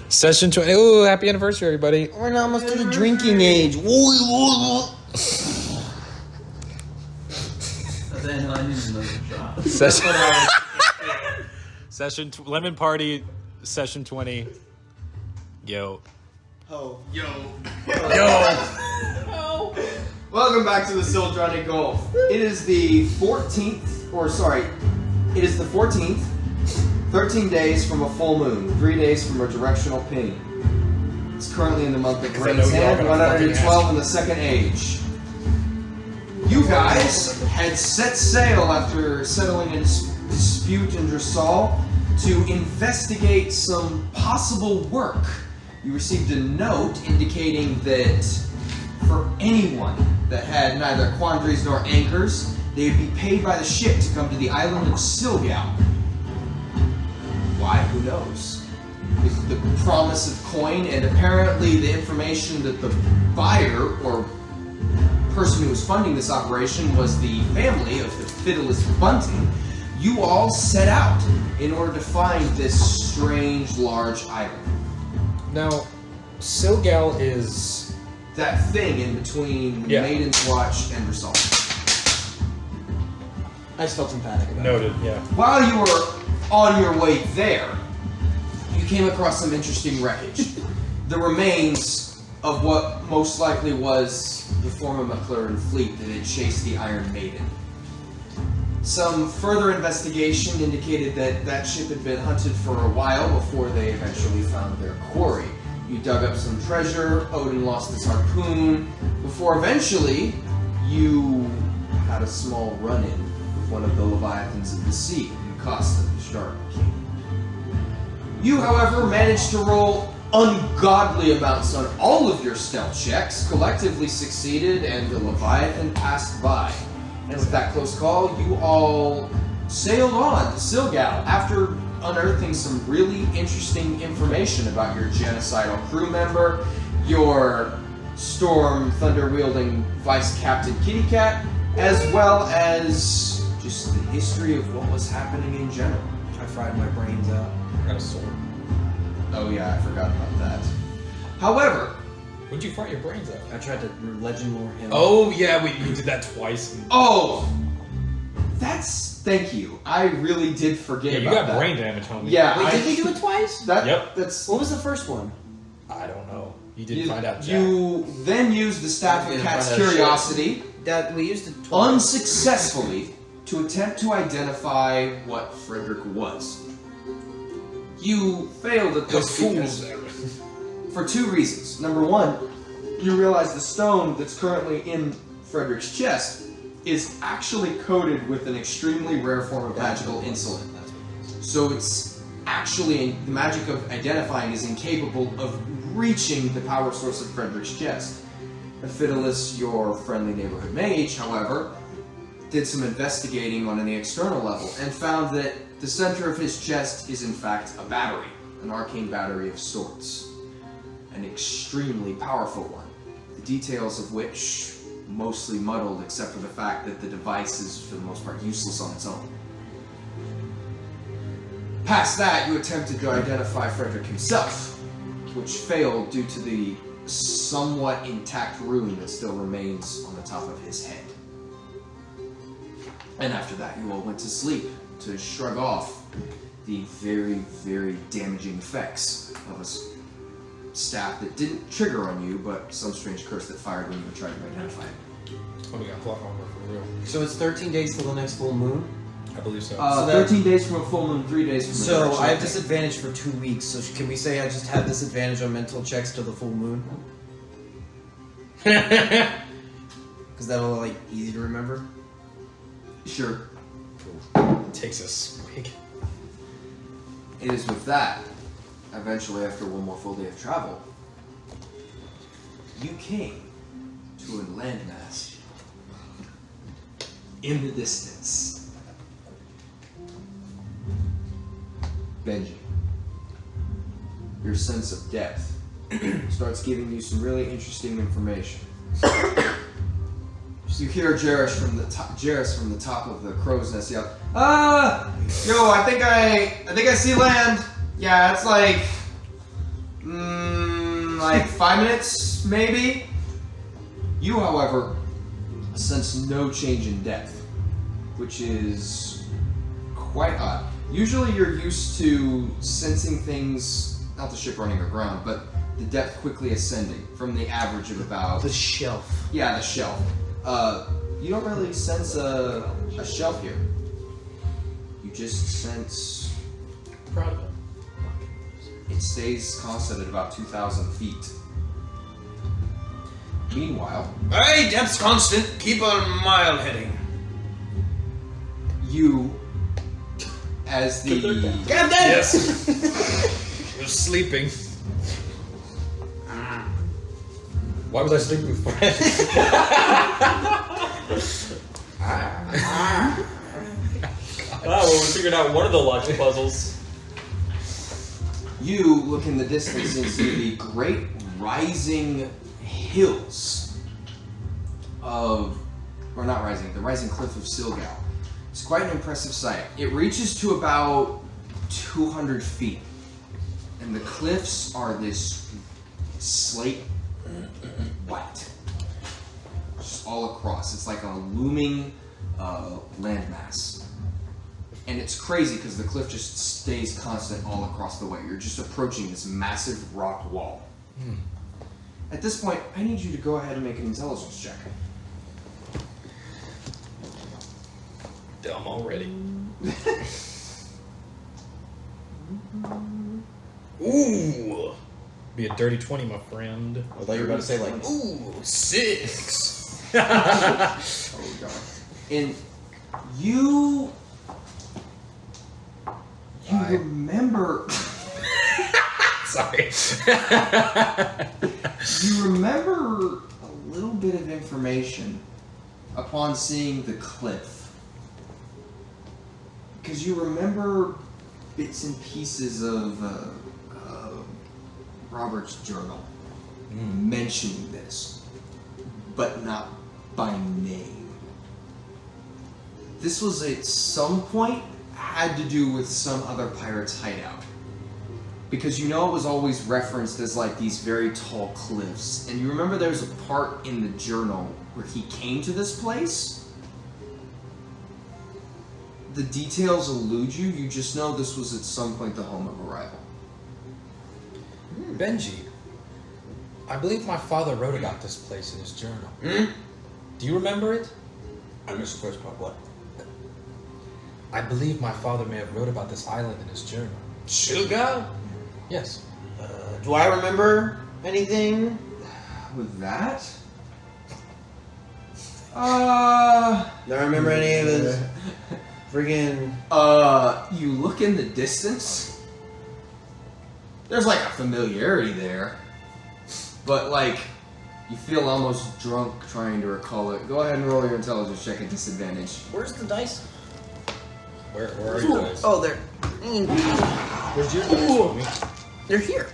Session 20. Ooh, happy anniversary, everybody. We're almost to the drinking age. Then I need another shot. Lemon party, session 20. Yo. Oh. Yo. Welcome back to the Sildrani Gulf. It is the 14th. 13 days from a full moon, 3 days from a directional ping. It's currently in the month of Rain's Hand, 112 in the Second Age. You guys had set sail after settling a dispute in Jasarco to investigate some possible work. You received a note indicating that for anyone that had neither quandaries nor anchors, they would be paid by the ship to come to the island of Silgal. Why? Who knows? With the promise of coin and apparently the information that the buyer or person who was funding this operation was the family of the fiddlest Bunting, you all set out in order to find this strange large island. Now, Silgal is that thing in between Maiden's Watch and Jasarco. I just felt emphatic about noted, yeah. While you were on your way there, you came across some interesting wreckage. The remains of what most likely was the former McLaren fleet that had chased the Iron Maiden. Some further investigation indicated that that ship had been hunted for a while before they eventually found their quarry. You dug up some treasure, Odin lost his harpoon, before eventually you had a small run-in with one of the Leviathans of the Sea, Costa, the Shark King. You, however, managed to roll ungodly amounts on all of your stealth checks, collectively succeeded, and the Leviathan passed by. And with that close call, you all sailed on to Silgal after unearthing some really interesting information about your genocidal crew member, your storm thunder-wielding vice captain Kitty Cat, as well as just the history of what was happening in general. I fried my brains out. I got a sword. Oh yeah, I forgot about that. However, When'd you fart your brains out? I tried to legend lore him. Oh, yeah, you did that twice. thank you. I really did forget about that. You got brain damage, homie. Yeah. Wait, did we do it twice? Yep. That's. What was the first one? I don't know. You did find out, Jack. You then used the Staff of Cat's Curiosity That we used it twice. unsuccessfully to attempt to identify what Frederick was. You failed at this because, for two reasons. Number one, you realize the stone that's currently in Frederick's chest is actually coated with an extremely rare form of magical insulin. So it's actually, the magic of identifying is incapable of reaching the power source of Frederick's chest. Fidelis, your friendly neighborhood mage, however, did some investigating on an external level and found that the center of his chest is in fact a battery, an arcane battery of sorts. An extremely powerful one, the details of which mostly muddled except for the fact that the device is for the most part useless on its own. Past that, you attempted to identify Frederick himself, which failed due to the somewhat intact rune that still remains on the top of his head. And after that, you all went to sleep to shrug off the very, very damaging effects of a staff that didn't trigger on you, but some strange curse that fired when you were trying to identify it. Oh, we got plot armor for real. So it's 13 days till the next full moon? I believe so. 13 days from a full moon, 3 days from a So directional I have ping. disadvantage for 2 weeks, so can we say I just have disadvantage on mental checks till the full moon? Because that'll, like, easy to remember? Sure. Takes a swig. It is with that, eventually after one more full day of travel, you came to a landmass in the distance. Benji, your sense of depth starts giving you some really interesting information. You hear Jarrus from the top of the crow's nest yell, yo, I think I see land. Yeah, it's like Like 5 minutes, maybe? You, however, sense no change in depth, which is quite odd. Usually you're used to sensing things, not the ship running aground, but the depth quickly ascending from the average of about... The shelf. Yeah, the shelf. You don't really sense a shelf here. You just sense... Proud of it. It stays constant at about 2,000 feet. Meanwhile... Hey, depth's constant. Keep a mild heading. You, as the... Get him dead! Yes. We're sleeping. Why was I sleeping with friends? Well, we figured out one of the logic puzzles. You look in the distance and see the great rising hills of... Or not rising, the rising cliff of Silgal. It's quite an impressive sight. It reaches to about 200 feet. And the cliffs are this slate white. Just all across. It's like a looming landmass. And it's crazy because the cliff just stays constant all across the way. You're just approaching this massive rock wall. At this point, I need you to go ahead and make an intelligence check. Dumb already. Ooh. Be a dirty 20, my friend. I thought you were about to say like, Ooh, 6. Oh god. And you remember Sorry. you remember a little bit of information upon seeing the cliff. Because you remember bits and pieces of Robert's journal mentioning this, but not by name. This was at some point had to do with some other pirate's hideout. Because you know it was always referenced as like these very tall cliffs. And you remember there's a part in the journal where he came to this place? The details elude you, you just know this was at some point the home of arrival. Benji, I believe my father wrote about this place in his journal. Do you remember it? I missed the first part. What? I believe my father may have wrote about this island in his journal. Silgal? Yes. do I remember anything? With that? Do I remember any of his friggin'... You look in the distance. There's like a familiarity there. But like, you feel almost drunk trying to recall it. Go ahead and roll your intelligence check at disadvantage. Where's the dice? Where are you guys? Oh, they're... Where's your dice, homie? They're here.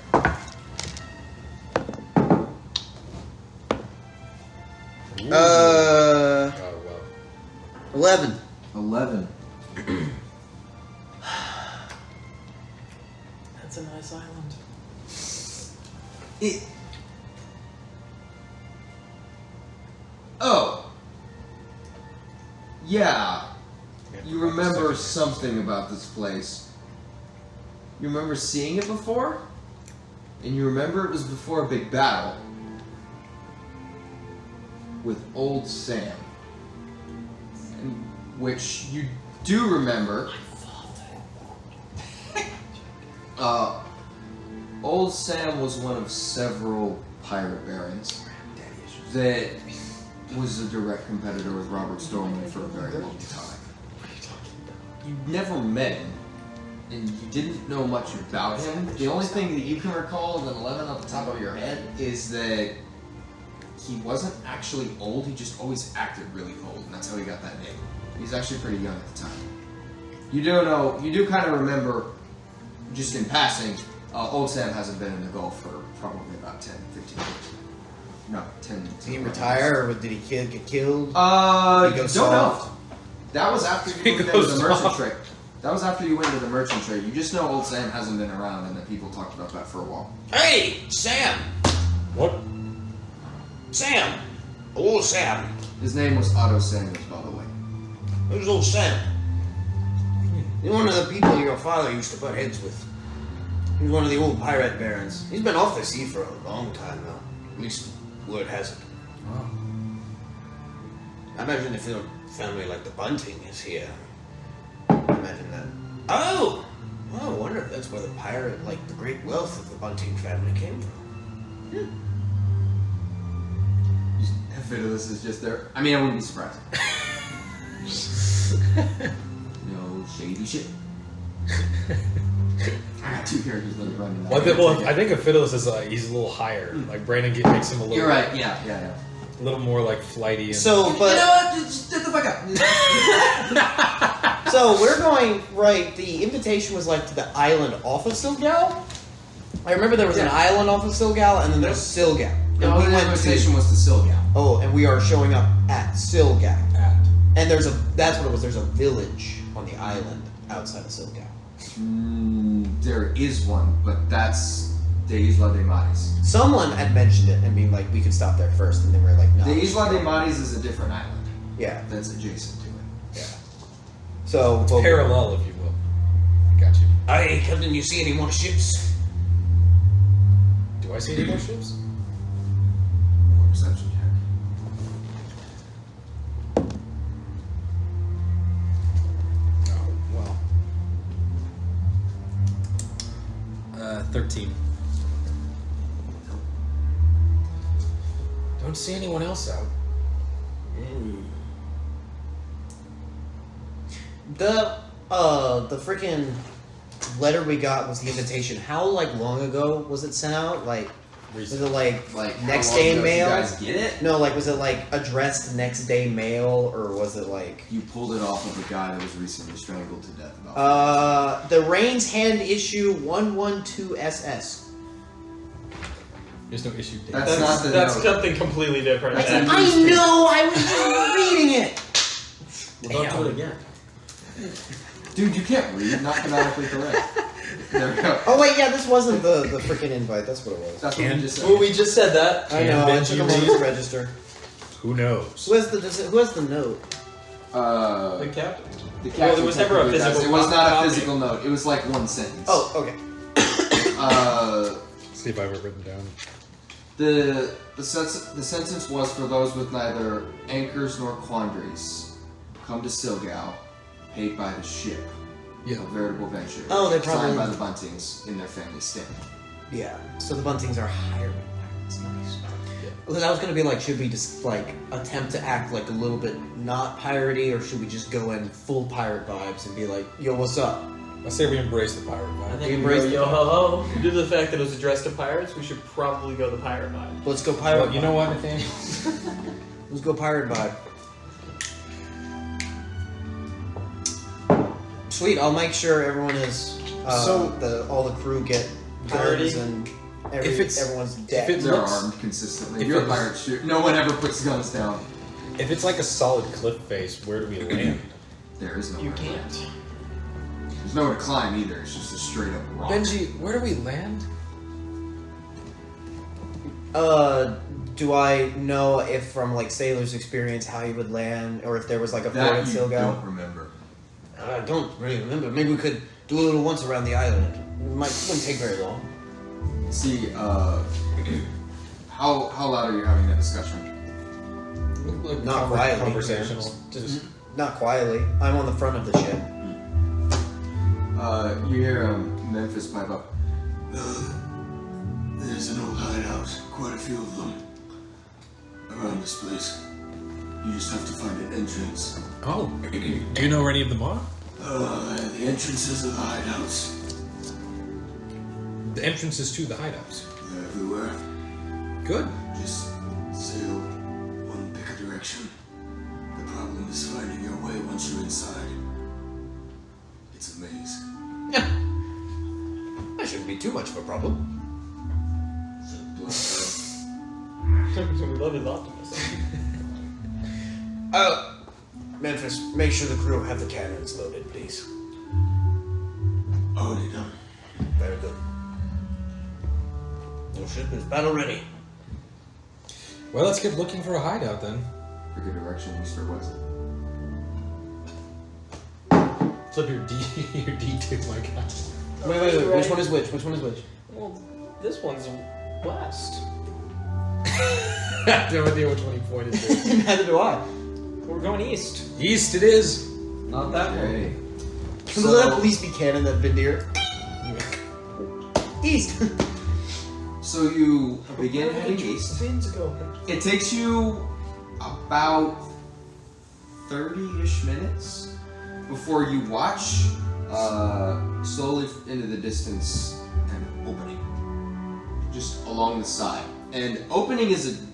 Oh, well. 11. 11. That's a nice island. It... Oh. Yeah. You remember something about this place. You remember seeing it before? And you remember it was before a big battle. With Old Sam. And which you do remember. Old Sam was one of several pirate barons that was a direct competitor with Robert Stormwind for a very long time. You never met him, and you didn't know much about him. The only thing that you can recall of an 11 off the top of your head is that he wasn't actually old, he just always acted really old, and that's how he got that name. He's actually pretty young at the time. You do kind of remember, just in passing, Old Sam hasn't been in the Gulf for probably about 10, 15 years. No, 10. Did he retire, or did he get killed? Don't He know. goes soft. That was after you He looked goes into the merchant soft. trick. That was after you went to the merchant trade. You just know old Sam hasn't been around and that people talked about that for a while. Hey, Sam! What? Sam! Old Sam. His name was Otto Samuels, by the way. Who's old Sam? He's one of the people your father used to butt heads with. He was one of the old pirate barons. He's been off the sea for a long time now. At least word has it. Wow. I imagine if your family like the Bunting is here. Imagine that. Oh! Well, I wonder if that's where the pirate, like the great wealth of the Bunting family came from. Fiddless is just there. I mean, I wouldn't be surprised. No shady shit. I got two characters that are running that. I think a Fiddless is he's a little higher. Like Brandon makes him a little. You're right. Yeah. A little more like flighty. And So, but You know what? Just shut the fuck up. so we're going right. The invitation was like to the island off of Silgal. I remember there was an island off of Silgal, and then there's Silgal. And No, we the went invitation to. was to Silgal. Oh, and we are showing up at Silgal. And that's what it was. There's a village on the island outside of Silgal. There is one, but that's the Isla de Maris. Someone had mentioned it and being like, we could stop there first, and then we're like, no. The Isla de Maris is a different island Yeah. that's adjacent to it. Yeah. So parallel, if you will. Got you. Hey, Captain, you see any more ships? Do I see any more ships? Perception check. Oh well. 13. Don't see anyone else out. The freaking letter we got was the invitation. How long ago was it sent out? Was it Like next how long day ago did mail? You guys get it? No, was it addressed next day mail, or was it You pulled it off of a guy that was recently strangled to death. About the Rain's Hand issue 112SS. There's no issue date. That's not the That's note. something completely different. I know, I was just reading it. Well, don't do it again. Dude, you can't read. Not phonetically correct. There we go. Oh wait, yeah, this wasn't the freaking invite. That's what it was. That's what we just said. Well, we just said that. I know. I Benji took a moment read? to register. Who knows? Who has the note? The captain. The Well, there was never a technically does. physical It was not a copy. physical note. It was like one sentence. Oh, okay. See if I have it written down. The sentence was for those with neither anchors nor quandaries. Come to Silgal, paid by the ship. Yeah. A veritable venture. Oh, they probably- signed by the Buntings in their family stamp. Yeah. So the Buntings are hiring pirates. Nice. Because I was gonna be like, should we just attempt to act a little bit not piratey, or should we just go in full pirate vibes and be like, yo, what's up? I say we embrace the pirate I vibe. think We we embrace go the- yo ho ho. Due to the fact that it was addressed to pirates, we should probably go the pirate vibe. Let's go pirate. Well, you know what, Nathaniel? Let's go pirate vibe. Sweet. I'll make sure everyone is. All the crew get guns Piratey? and everyone's if dead. it They're looks- armed consistently. if You're a it- pirate shoot. No one ever puts guns down. If it's like a solid cliff face, where do we land? There is no. You can't. There's nowhere to climb either. It's just a straight up rock. Benji, where do we land? Do I know if from Sailor's experience how you would land, or if there was a port That at you Silgal? don't remember. I don't really remember. Maybe we could do a little once around the island. Wouldn't take very long. See, how loud are you having that discussion? Not quietly. Conversational. Just Not quietly. I'm on the front of the ship. You hear Memphis pipe up. There's an old hideout, quite a few of them, around this place. You just have to find an entrance. oh, do you know where any of them are? The entrances of the hideouts. The entrances to the hideouts. They're everywhere. Good. Just sail one pick a direction. The problem is finding your way once you're inside. It's a maze. That shouldn't be too much of a problem. The We love his optimism. Memphis, make sure the crew have the cannons loaded, please. Already done. Very good. Your ship is battle ready. Well, let's get looking for a hideout then. Pick a direction, east or west. Flip your D2, my god. Wait. Which one is which? Which one is which? Well, this one's west. I have no idea which one he pointed to. Neither do I. We're going east. East it is. Not that one. Okay. Can we let at least be canon that Vindir? East. So you begin heading east. Winds go. It takes you about 30-ish minutes before you watch slowly into the distance an opening just along the side. And opening is a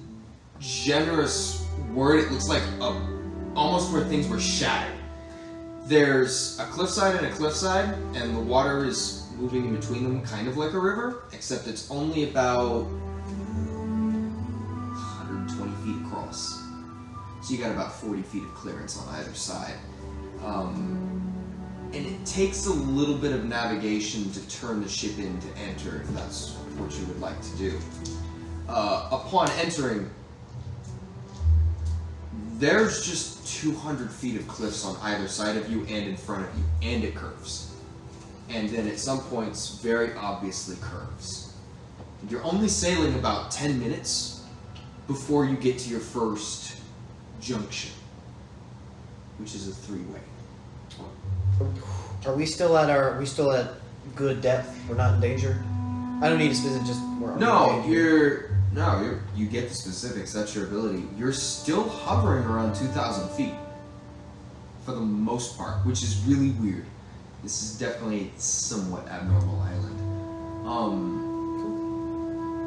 generous word. It looks like almost where things were shattered. There's a cliffside and a cliffside, and the water is moving in between them kind of like a river, except it's only about 120 feet across. So you got about 40 feet of clearance on either side. And it takes a little bit of navigation to turn the ship in to enter, if that's what you would like to do. Upon entering, there's just 200 feet of cliffs on either side of you and in front of you, and it curves. And then at some points, very obviously curves. You're only sailing about 10 minutes before you get to your first junction, which is a three-way. Are we still at good depth? We're not in danger? I don't need a specific, just we're You get the specifics, that's your ability. You're still hovering around 2,000 feet for the most part, which is really weird. This is definitely a somewhat abnormal island.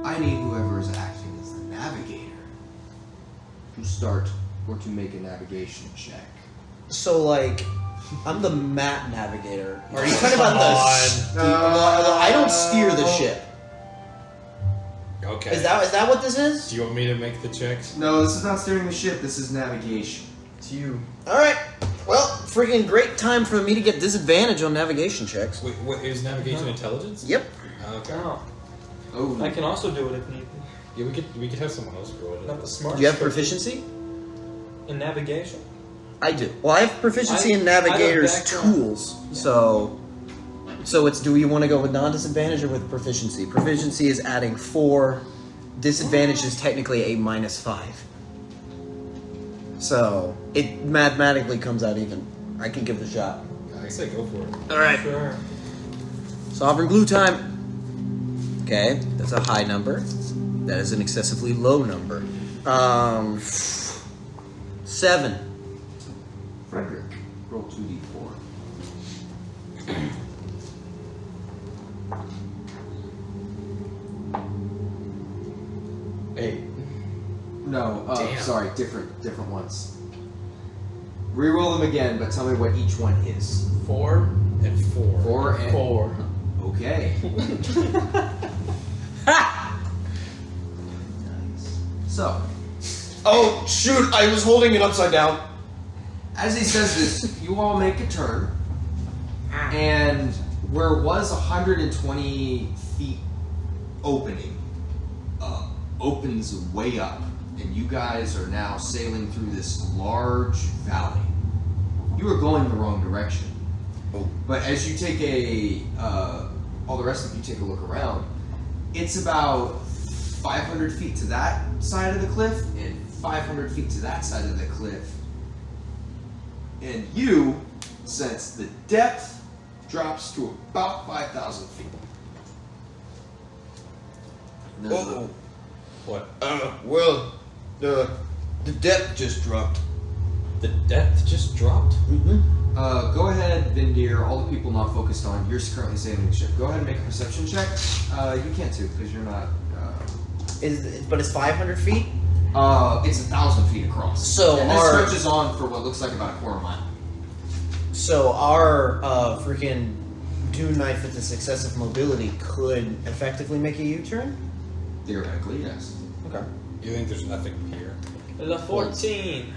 I need whoever is acting as the navigator to start or to make a navigation check. So like, I'm the map navigator. Are you talking about the? I don't steer the ship. Okay. Is that what this is? Do you want me to make the checks? No, this is not steering the ship, this is navigation. It's you. All right. Well, freaking great time for me to get disadvantage on navigation checks. Wait, what is navigation intelligence? Yep. Okay. Oh. Oh, I can also do it if need be. Yeah, we could have someone else roll Not it. the smart. Do you have proficiency? in navigation? I do. Well, I have proficiency in navigator's I have background. tools. So it's, do you want to go with non-disadvantage or with proficiency? Proficiency is adding 4. Disadvantage is technically a -5. So it mathematically comes out even. I can give it a shot. I say go for it. All right. Sure. Sovereign glue time. Okay, that's a high number. That is an excessively low number. 7. Frederick, roll 2d4. No, Damn. sorry, different ones. Reroll them again, but tell me what each one is. 4 and 4. 4 and 4. Okay. Nice. So, Oh shoot! I was holding it upside down. as he says this, you all make a turn, and where it was 120 feet opening, opens way up, and you guys are now sailing through this large valley. You are going the wrong direction. But as you take all the rest of you take a look around, it's about 500 feet to that side of the cliff and 500 feet to that side of the cliff. And you sense the depth drops to about 5,000 feet. And there's a- What? Well, the depth just dropped. The depth just dropped? Go ahead, Vindir, all the people not focused on, you're currently sailing the ship. Go ahead and make a perception check. You can't too, because you're not... But it's 500 feet. It's 1,000 feet across. So and this our- stretches on for what looks like about a quarter mile. So our freaking Dune knife with this excessive mobility could effectively make a U-turn. Theoretically, yes. Okay. You think there's nothing here? La 14.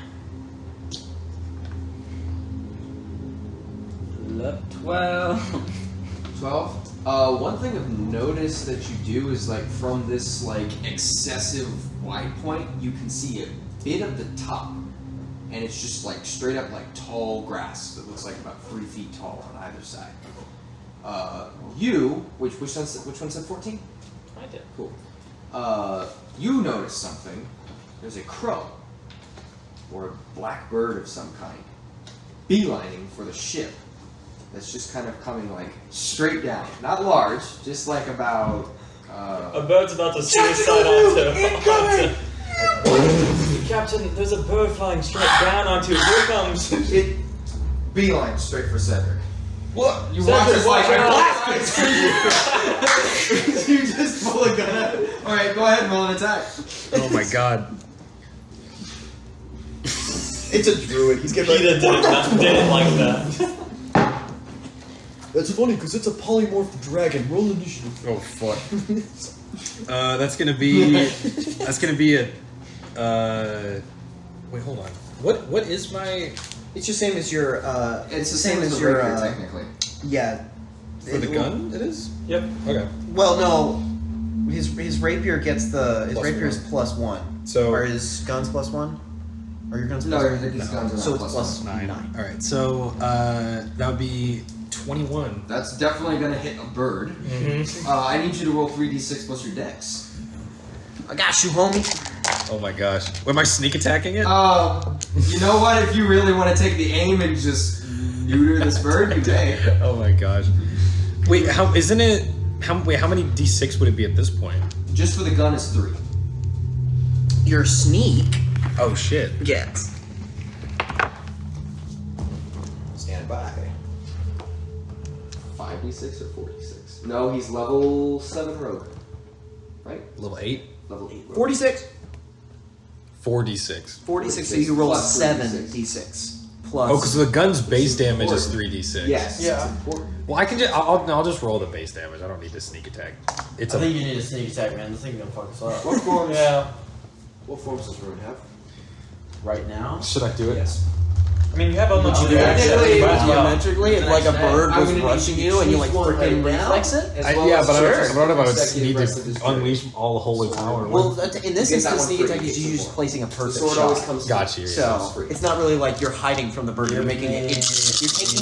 La 12. 12. One thing I've noticed that you do is like from this like excessive wide point, you can see a bit of the top, and it's just like straight up like tall grass that looks like about 3 feet tall on either side. Which one said 14? I did. Cool. You notice something. There's a crow or a black bird of some kind, beelining for the ship. That's just kind of coming like straight down. Not large, just like about. A bird's about to suicide onto. Captain, there's a bird flying straight down onto it. Here comes. It beeline straight for Cedric. What? You Cedric, watch as like watch out. you just pull a gun at it. All right, go ahead and roll an attack. Oh my god. It's a druid. He's getting Peter didn't like that. That's funny because it's a polymorphed dragon. Roll initiative. Oh fuck. That's gonna be a. Wait, hold on. What is my? It's the same as your. It's the same as your rapier, technically. Yeah. For the gun, it is. Yep. Okay. Well, no. His rapier gets the his Plus rapier is one. +1. So are his guns +1? Or your guns No, +1? his guns are So not it's plus +9. All right. So that would be 21. That's definitely gonna hit a bird. Mm-hmm. I need you to roll 3d6 plus your dex. I got you, homie. Oh my gosh. Am I sneak attacking it? You know what? If you really want to take the aim and just neuter this bird, you may. Oh my gosh. Wait, how isn't it? How many d6 would it be at this point? Just for the gun is 3. Your sneak. Oh shit. Yes. Stand by. 5d6 or 4d6? No, he's level 7 rogue. Right? Level 8? Level 8 rogue. 46. 4d6. 46, so you roll Plus 7d6. Plus. Oh, because the gun's base This is damage is important. 3d6. Yes. Yeah. It's important. Well, I can just I'll just roll the base damage. I don't need to sneak attack. It's I think you need a sneak attack, man. This thing's gonna fuck us up. What forms? Yeah. What forms does Rune have? Right now? Should I do it? Yes. I mean, you have unlimited Would you access. technically- But, Geometrically, if like a bird I'm was gonna need rushing you to you and you choose like one freaking right now, reflex it. as Yeah, well as but I don't know if I would consecutive need rest of this to turn. unleash all the holy power. Well, in this You get that instance, one sneak free, attack is it's you just more. placing a The perfect sword always shot. comes. Got you. So it's not really like you're hiding from the bird. You're making it. You're taking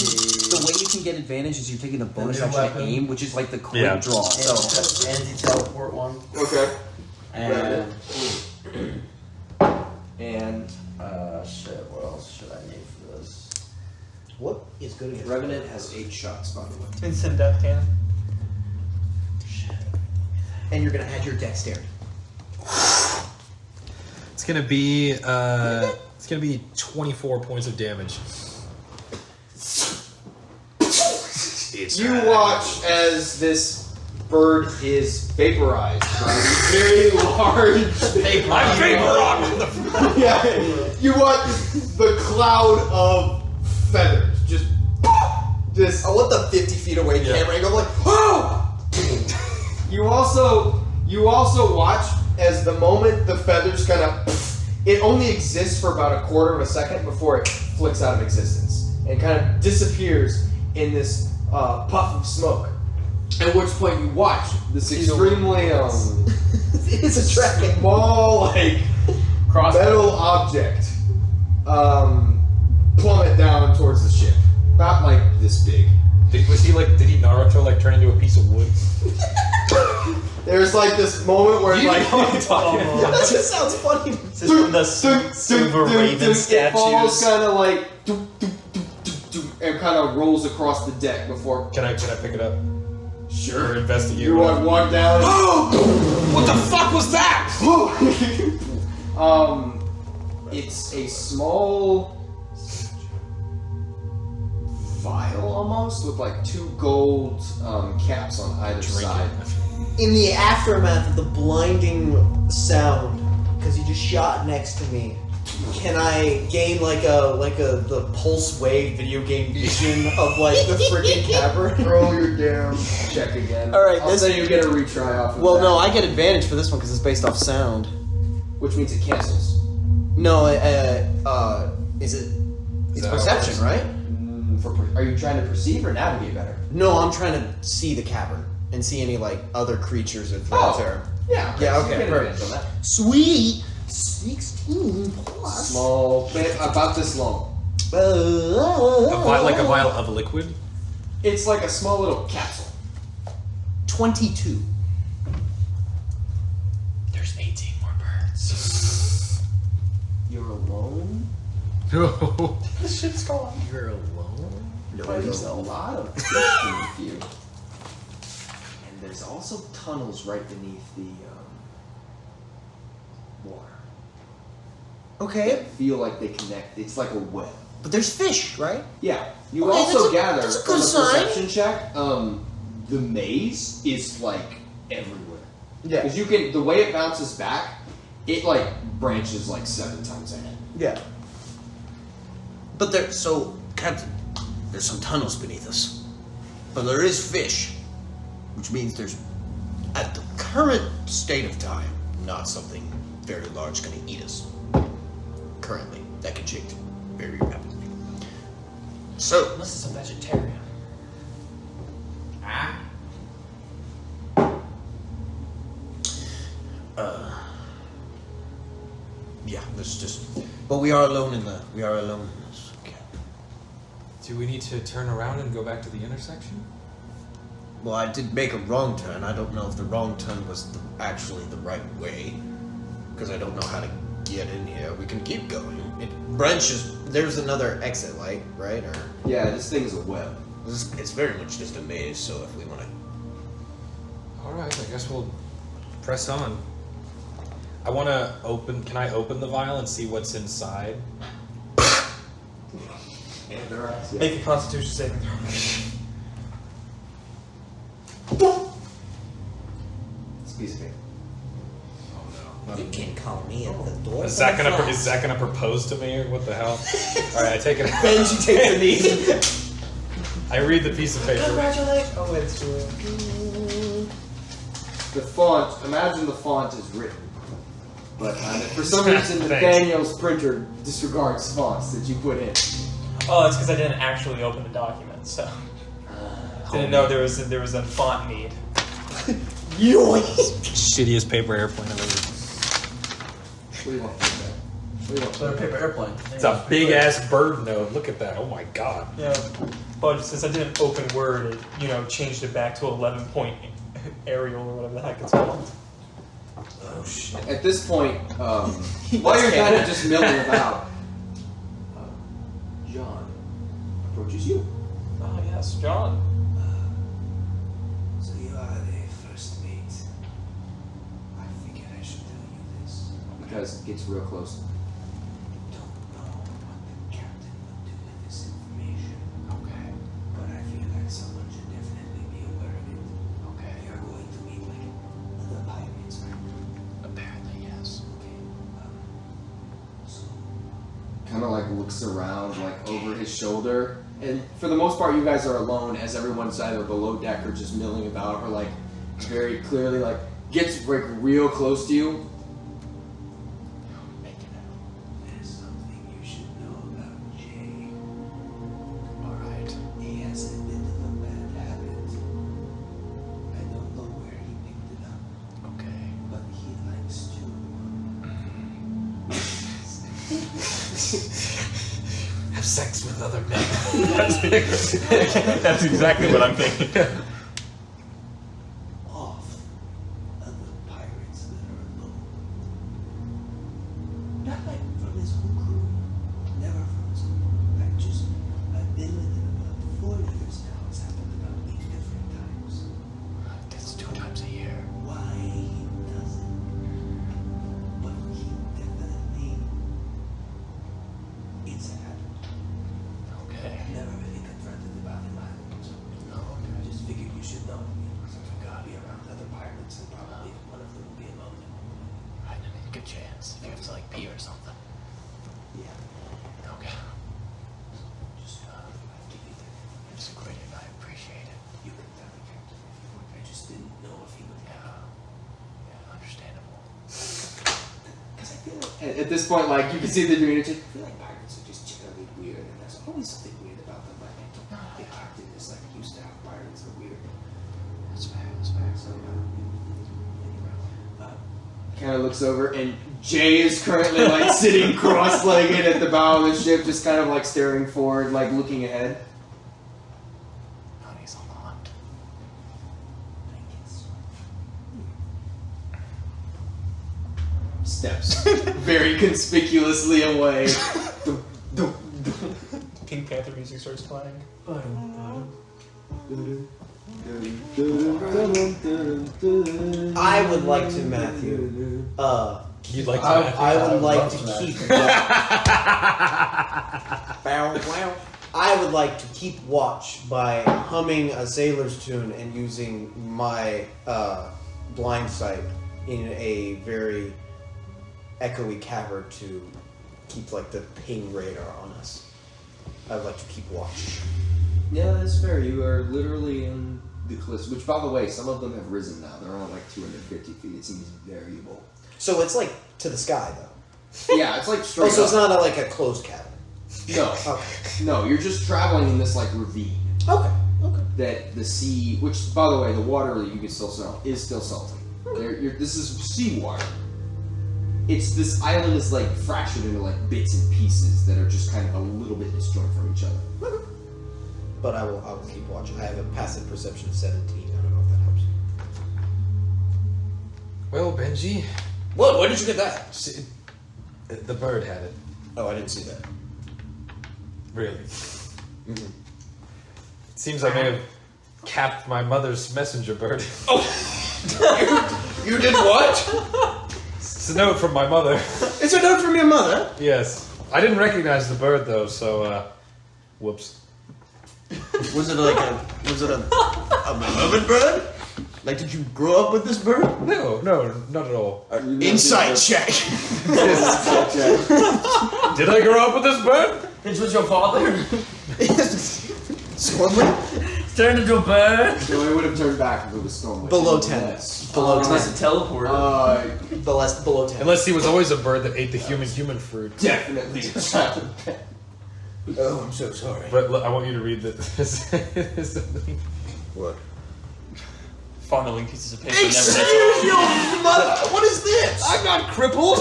the way you can get advantage is you're taking the bonus new action to weapon. aim, which is like the quick Yeah. draw. So Anti-teleport one. Okay. And... And shit, what else should I need for this? what is good against Revenant has 8 shots, by the way. Instant death cannon. and you're gonna add your dexterity. It's gonna be 24 points of damage. You watch as this bird is vaporized by a very large I'm vaporized. Yeah, you watch the cloud of feathers just. I want the 50 feet away camera angle. I'm like, Oh! You also watch as the moment the feathers kind of. It only exists for about a quarter of a second before it flicks out of existence and kind of disappears in this puff of smoke. At which point you watch this extremely it's a dragon. small like metal object plummet down towards the ship, about like this big. Did he Naruto like turn into a piece of wood? There's like this moment where You like know what I'm talking about. That just sounds funny. This is from the Silver Raven It falls statues. kind of like and kind of rolls across the deck before. Can I pick it up? Sure. Or investigate? You walk down. What the fuck was that? It's a small vial almost with like 2 gold caps on either side. In the aftermath of the blinding sound, because you just shot next to me, can I gain the pulse wave video game vision of like the freaking cavern? Roll your damn check again. All right, I'll this- say you get a retry off of Well, that. no, I get advantage for this one because it's based off sound. Which means it cancels. No, is it? It's that how it perception, works? right? Are you trying to perceive or navigate better? No, I'm trying to see the cavern and see any like other creatures or threats or. Yeah. Yeah, so you okay, get perfect. advantage on that. Sweet. 16 plus. Small, about this long. Like a vial of liquid? It's like a small little capsule. 22. There's 18 more birds. You're alone? No. The ship's gone. You're alone? There's a lot of fish beneath you. And there's also tunnels right beneath the water. Okay, That feel like they connect. It's like a web. but there's fish, right? Yeah. You Okay, also that's a- gather that's a from good a sign. perception check, the maze is like everywhere. Yeah. Because you can, the way it bounces back, it like branches like 7 times ahead. Yeah. But Captain, there's some tunnels beneath us. But there is fish, which means there's, at the current state of time, not something very large going to eat us. Currently, that can change very rapidly. So, Unless it's a vegetarian. yeah, there's just, but we are alone in this. Okay. Do we need to turn around and go back to the intersection? Well, I did make a wrong turn. I don't know if the wrong turn was actually the right way, because I don't know how to get in here. We can keep going. It branches. There's another exit light, right? Or Yeah, this thing is a web. it's very much just a maze. So if we want to, Alright, I guess we'll press on. I want to open. Can I open the vial and see what's inside? And there are, yeah. Make a Constitution saving throw. It's a piece of paper. Oh no. you can call me at the door. Is that gonna propose to me or what the hell? Alright, I take it. Benji takes the knee. I read the piece of paper. Congratulations. Oh, wait, it's true. The font, imagine the font is written. But for some reason, Thanks. Nathaniel's printer disregards fonts that you put in. Oh, it's because I didn't actually open the document, so didn't know there was a font need. Shittiest paper airplane I've ever. What do you want from that? What do you want from that? paper airplane. It's a big ass bird node. Look at that. Oh my god. Yeah, but since I didn't open Word, it changed it back to 11-point Arial or whatever the heck it's called. Oh shit. At this point, while you're kind of just milling about, John approaches you. Oh yes, John. So you are the first mate. I figured I should tell you this. Because it gets real close. Don't know what the captain would do with this information. Okay. But I feel like someone should definitely be aware of it. Okay. You're going to meet like other pirates, right? Apparently, yes. Okay. So Kind of like looks around, like over his shoulder. And for the most part, you guys are alone as everyone's either below deck or just milling about, or like very clearly like gets like real close to you. there's something you should know about Jay. Alright. He has a bit of a bad habit. I don't know where he picked it up, Okay. but he likes to. Have sex with other men. That's exactly what I'm thinking. Off other pirates that are alone. Not like from his own crew. Never from his own crew. I've been with him about 4 years now. It's happened about 8 different times. That's 2 times a year. Why he doesn't. But he definitely. It's a habit. Okay. I've never really confronted about him either. So No, I okay. just figured you should know. Because I'm gonna be around other pirates and probably one of them will be alone. Right, I mean, good chance. If you have to, like, pee or something. Yeah. Okay. Just I'll give you the. It's great and I appreciate it. You can tell me, Captain, if you want. I just didn't know if he would. Yeah, understandable. Because I feel like. At this point, like you can see they're doing it. I feel like pirates are just generally weird, and there's always something weird about them. But I don't kind of looks over, and Jay is currently like sitting cross-legged at the bow of the ship, just kind of like staring forward, like looking ahead. Honey's on the hunt. Steps very conspicuously away. Pink Panther music starts playing. I would like to, Matthew. You'd like to? I would like to keep. I would like to keep watch by humming a sailor's tune and using my blind sight in a very echoey cavern to keep like the ping radar on us. I would like to keep watch. Yeah, that's fair. You are literally in the cliffs, which, by the way, some of them have risen now. They're on like 250 feet. It seems variable. So it's like to the sky, though. Yeah, it's like straight Oh, so up. it's not like a closed cavern. No. Okay. No, you're just traveling in this like ravine. Okay. Okay. That the sea, which, by the way, the water that you can still smell is still salty. This is seawater. This island is like fractured into like bits and pieces that are just kind of a little bit disjointed from each other. But I will keep watching. I have a passive perception of 17. I don't know if that helps. Well, Benji, What? Where did you get that? the bird had it. Oh, I didn't see that. Really? It seems I may have capped my mother's messenger bird. You did what? It's a note from my mother. It's a note from your mother. Yes. I didn't recognize the bird though, so whoops. Was it a beloved bird? Like, did you grow up with this bird? No, not at all. Insight check. Did I grow up with this bird? This was your father? Stormwind? Turned into a bird? So it would have turned back if it was stormwind. Below 10. Yes. Below 10. Unless it teleported. Below 10. Unless he was always a bird that ate the human fruit. Definitely. Oh, I'm so sorry. But I want you to read this. What? Fondling pieces of paper. Excuse Never your mother! What is this? I'm not crippled.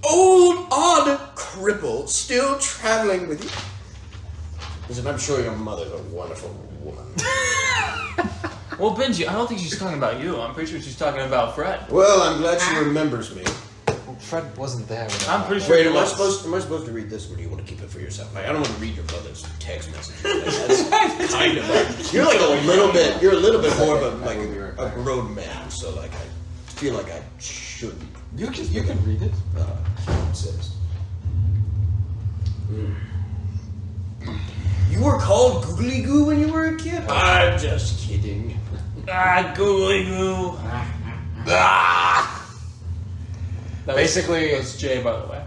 Old, odd cripple still traveling with you. Listen, I'm sure your mother's a wonderful woman. Well, Benji, I don't think she's talking about you. I'm pretty sure she's talking about Fred. Well, I'm glad she remembers me. Fred wasn't there. When I'm pretty sure Wait, he am I was. supposed to read this, or do you want to keep it for yourself? Like, I don't want to read your mother's text message. That's kind of like you're like a little bit. You're a little bit more of a grown man, so like I feel like I shouldn't. You can read it. It says, "You were called Googly Goo when you were a kid." I'm just kidding. Googly goo. Basically, That's Jay, by the way.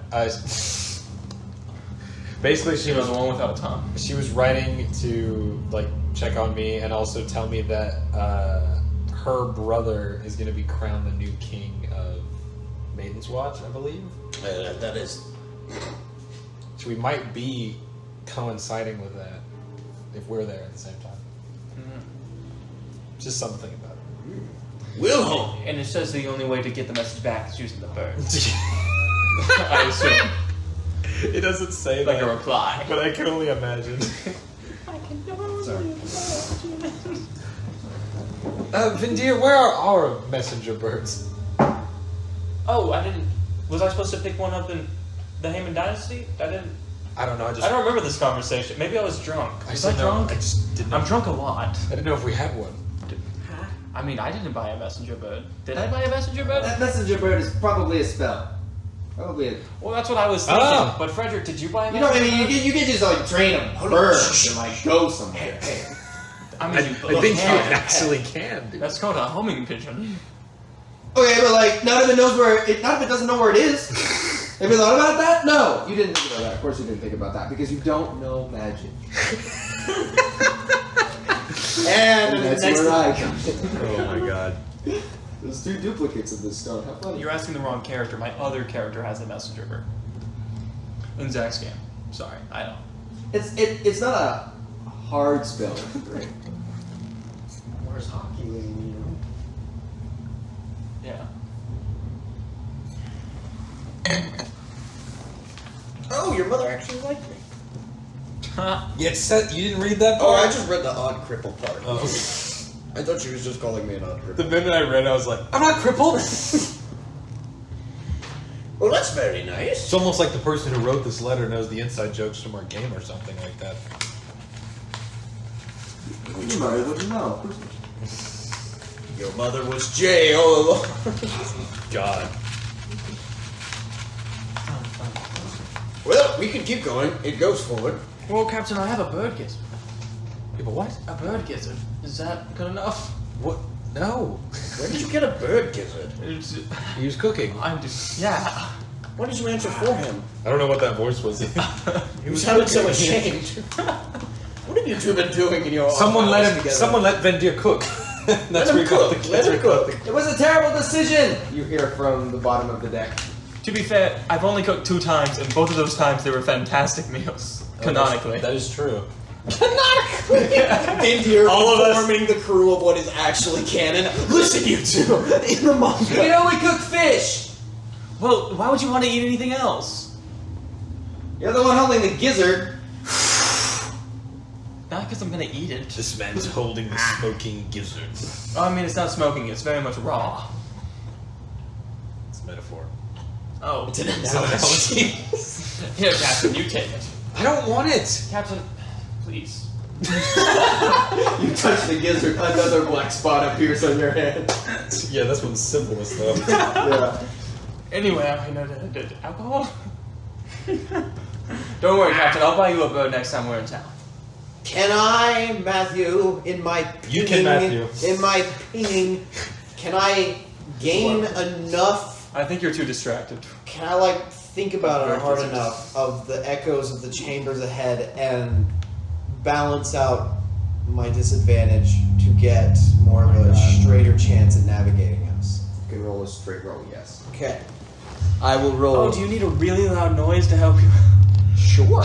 Basically, she You know, was the one without a tongue. She was writing to like check on me and also tell me that her brother is going to be crowned the new king of Maiden's Watch, I believe. That is. So we might be coinciding with that if we're there at the same time. Just something about it. Wilhelm. And it says the only way to get the message back is using the bird. I assume. It doesn't say Like that, a reply. but I can only imagine. Sorry. Vindir, where are our messenger birds? Oh, I didn't. Was I supposed to pick one up in the Haman Dynasty? I didn't. I don't know. I don't remember this conversation. Maybe I was drunk. Was I didn't know. drunk? I just didn't know. I'm drunk a lot. I didn't know if we had one. I mean, I didn't buy a messenger bird. Did I buy a messenger bird? That messenger bird is probably a spell. Probably a... Well, that's what I was thinking. Ah. But Frederick, did you buy a You know what I messenger mean? You can just like train a bird to like go somewhere. I mean, I think you actually can, dude. That's called a homing pigeon. Okay, but like not if it knows where it doesn't know where it is. Have you thought about that? No, you didn't think about that. Of course you didn't think about that because you don't know magic. And that's where I come in. Oh my god. There's two duplicates of this stone. How funny. You're asking the wrong character. My other character has a messenger bird. In Zach's game. Sorry, I don't. It's not a hard spell. Right? Where's hockey when you know? Yeah. your mother actually liked me. You didn't read that Oh, I part? just read the odd cripple part. Oh. I thought she was just calling me an odd cripple. The minute I read it, I was like, I'm not crippled. Well, that's very nice. It's almost like the person who wrote this letter knows the inside jokes from our game or something like that. Your mother wouldn't know. Your mother was Jay all along. God. Well, we can keep going. It goes forward. Well, Captain, I have a bird gizzard. You have a what? A bird gizzard. Is that good enough? What? No. Where did you get a bird gizzard? He was cooking. I'm just. Yeah. Why did you answer for him? I don't know what that voice was. You sounded so ashamed. What have you two been doing in your Someone hours let him. together? Someone let Vendir cook. That's Let where him he got cook. the- Let him cook. It was a terrible decision! You hear from the bottom of the deck. To be fair, I've only cooked 2 times, and both of those times they were fantastic meals. Canonically. That is true. Vendir All of us- forming the crew of what is actually canon. Listen, you two. In the You manga. can only cook fish! Well, why would you want to eat anything else? You're the one holding the gizzard. Not because I'm gonna eat it. This man's holding the smoking gizzard. Oh, I mean, it's not smoking, it's very much raw. It's a metaphor. Oh. It's an analogy. Here, Captain, you take it. I don't want it. Captain, please. You touch the gizzard, another black spot appears on your hand. Yeah, that's when simple is though. Yeah. Anyway, I know alcohol? Don't worry, Captain, I'll buy you a bird next time we're in town. Can I, Matthew, in my You can, Matthew. in my pinging, can I gain enough? I think you're too distracted. Can I like think about it hard enough of the echoes of the chambers ahead and balance out my disadvantage to get more of a straighter chance at navigating us? You can roll a straight roll, yes. Okay, I will roll. Oh, do you need a really loud noise to help you? Sure.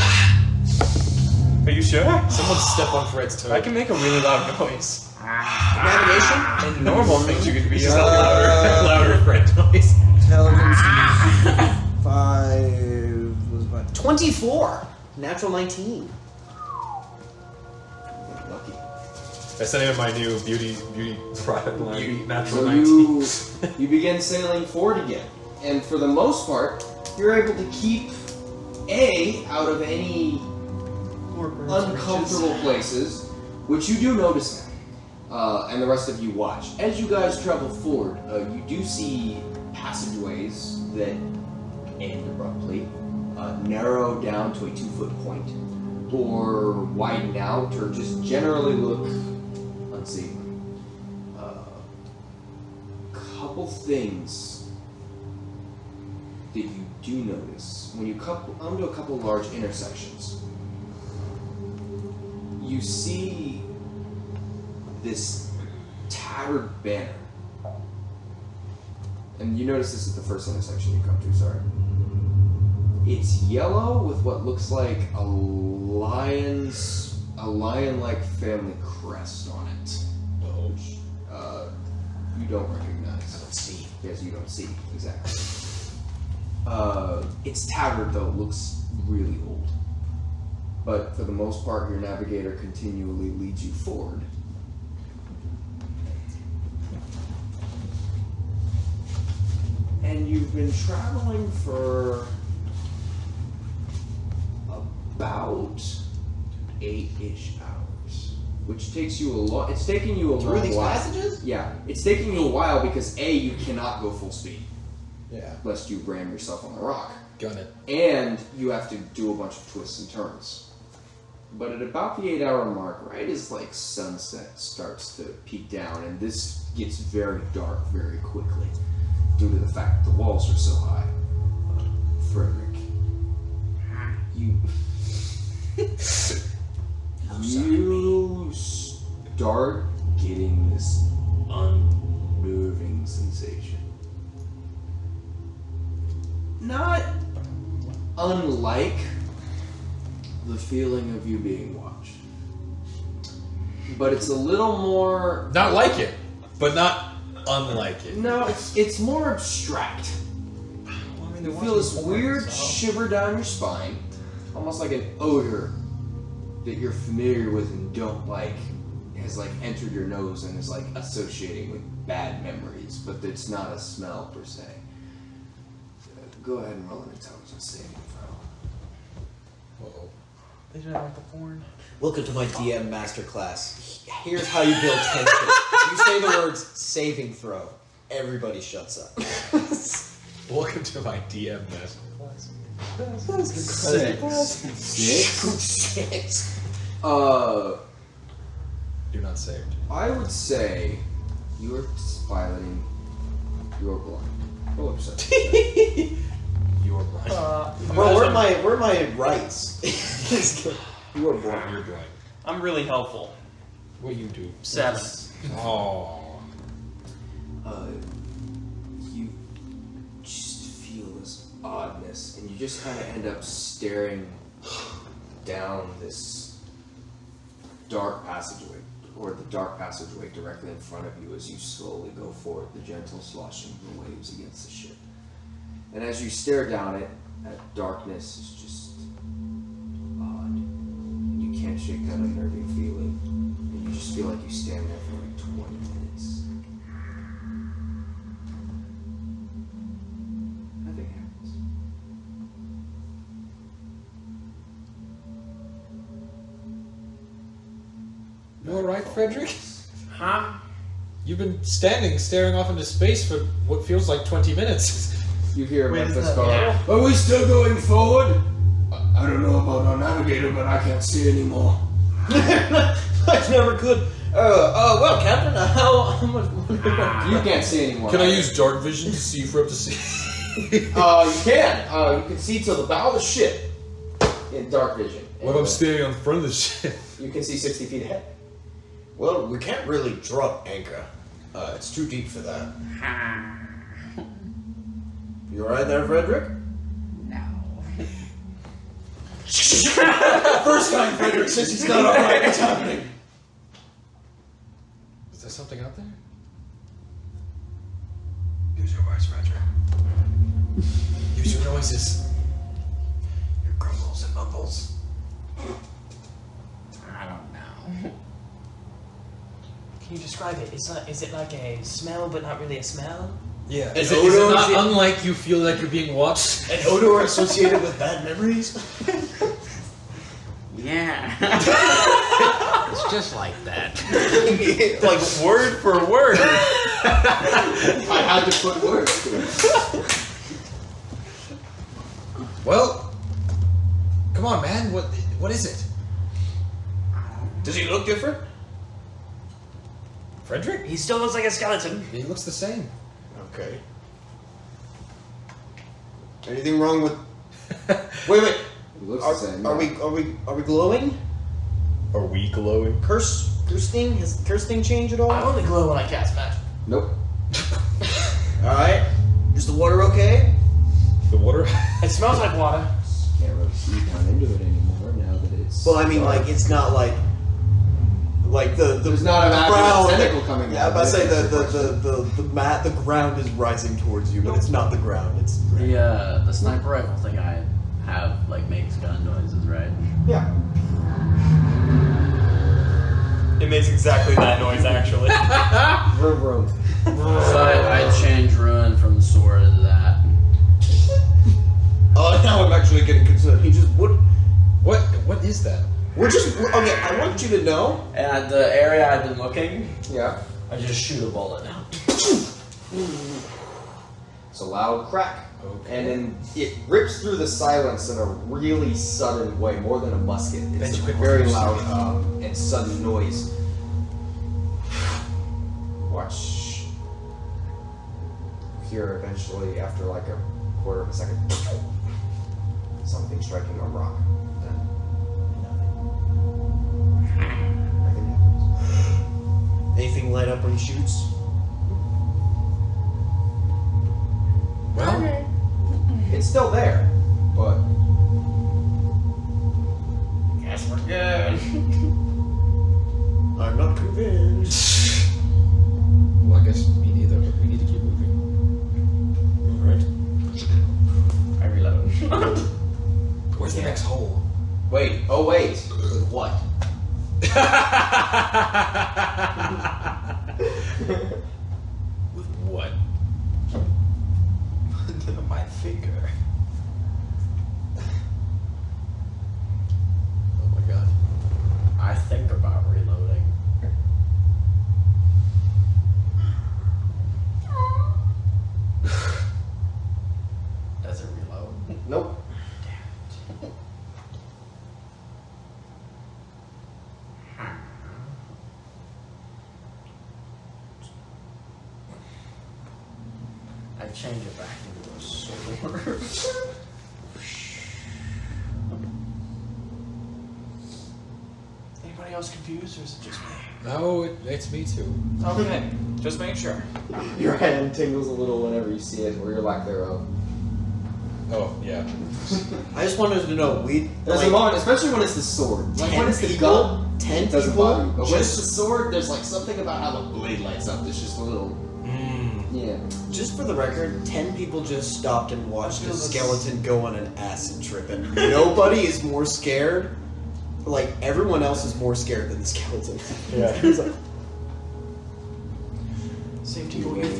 Are you sure? Someone step on Fred's toe. I can make a really loud noise. Navigation. And normal things you could be Just a louder. louder Fred noise. Intelligence 5 was about 24. Natural 19. Lucky. That's the name of my new beauty product line. Natural So 19. you begin sailing forward again. And for the most part, you're able to keep A out of any uncomfortable places, which you do notice now, and the rest of you watch. As you guys travel forward, you do see passageways that end abruptly, narrow down to a 2-foot point, or widen out, or just generally look unseemly. Couple things that you do notice when you come to a couple large intersections. You see this tattered banner. And you notice this is the first intersection you come to, sorry. It's yellow with what looks like a lion-like family crest on it. Which you don't recognize. I don't see. Yes, you don't see, exactly. It's tattered though, it looks really old. But for the most part, your navigator continually leads you forward. And you've been traveling for about 8-ish hours, which takes you a lot. It's taking you a Through long these while. passages? Yeah, it's taking you a while because A, you cannot go full speed, Yeah. lest you ram yourself on the rock. Got it. And you have to do a bunch of twists and turns. But at about the 8-hour mark, right as like sunset starts to peak down, and this gets very dark very quickly due to the fact that the walls are so high. Frederick, you start getting this unnerving sensation. Not unlike the feeling of you being watched. But it's a little more... Not like it, but not unlike it. No, it's more abstract. You feel this weird shiver down your spine, almost like an odor that you're familiar with and don't like, has like entered your nose and is like associating with bad memories, but it's not a smell per se. Go ahead and roll an intelligence saving throw. Uh-oh. They should have like the porn. Welcome to my DM masterclass. Here's how you build tension. You say the words saving throw. Everybody shuts up. Welcome to my DM masterclass. 6. Do not save. I would say you are piloting. You are blind. Roll a perception. You are blind. Bro, where are my rights? You are blind. You're blind. I'm really helpful. What do you do? 7. Oh. You just feel this oddness, and you just kind of end up staring down this dark passageway, or the dark passageway directly in front of you as you slowly go forward, the gentle sloshing of the waves against the ship. And as you stare down it, that darkness is just odd. And you can't shake that unnerving feeling. And you just feel like you stand there for like 20 minutes. Nothing happens. You alright, Frederick? Huh? You've been staring off into space for what feels like 20 minutes. You hear Wait, is Memphis that- go, yeah. Are we still going forward? I don't know about our navigator, but I can't see anymore. I never could. Well, Captain, how much? You can't see anymore. Can I use dark vision to see for up to 6? You can. You can see to the bow of the ship in dark vision. What if I'm standing on the front of the ship? You can see 60 feet ahead. Well, we can't really drop anchor. It's too deep for that. You alright there, Frederick? First time Frederick says he's not alright. What's happening? Is there something out there? Use your words, Frederick. Use your noises. Your grumbles and mumbles. I don't know. Can you describe it? Is it like a smell but not really a smell? Yeah. Is Is it it odor? not unlike you feel like you're being watched? An odor associated with bad memories? Yeah. It's just like that. Like word for word. I had to put words to it. Well, come on, man. What is it? Does he look different? Frederick? He still looks like a skeleton. He looks the same. Okay. Anything wrong with... Wait. It looks the same. Are we glowing? Are we glowing? Curse thing? Has curse thing changed at all? I only glow when I cast magic. Nope. Alright. Is the water okay? The water? It smells like water. Can't really see down into it anymore now that it's. Well, I mean, dark. like, it's not like the There's not an ground. actual tentacle coming Yeah, out. but I say That's the question. mat, the ground is rising towards you, but it's not the ground. It's The sniper rifle thing I have like makes gun noises, right? Yeah. It makes exactly that noise, actually. Vroom vroom. So I change ruin from the sword to that. Oh, now I'm actually getting concerned. He just... What is that? we're just okay. I want you to know. And at the area I've been looking, Yeah. I just shoot a bullet now. It's a loud crack. Okay. And then it rips through the silence in a really sudden way, more than a musket. It's a Benjamin, very what loud do you and sudden noise. Watch. Hear eventually, after like a quarter of a second, something striking a rock. Then nothing happens. Anything light up when he shoots? Well, It's still there, but Guess we're good. I'm not convinced. well, I guess me neither, but we need to keep moving. Alright. I reload. Where's the next hole? Wait. Oh wait. With what? With what? My finger. Oh my god. I think about reloading. Does it reload? Nope. I change it back into a sword. Anybody else confused, or is it just me? No, it's me too. Okay, just making sure. Your hand tingles a little whenever you see it, or your lack thereof. Oh, yeah. I just wanted to know, There's a moment, especially when it's the sword. Like when it's the gun, 10 it doesn't people? bother you. But when it's the sword, there's like something about how the blade lights up. There's just a little. Yeah. Just for the record, 10 people just stopped and watched a skeleton go on an acid trip, and nobody is more scared. Like, everyone else is more scared than the skeleton. Yeah. He was like, Safety will you you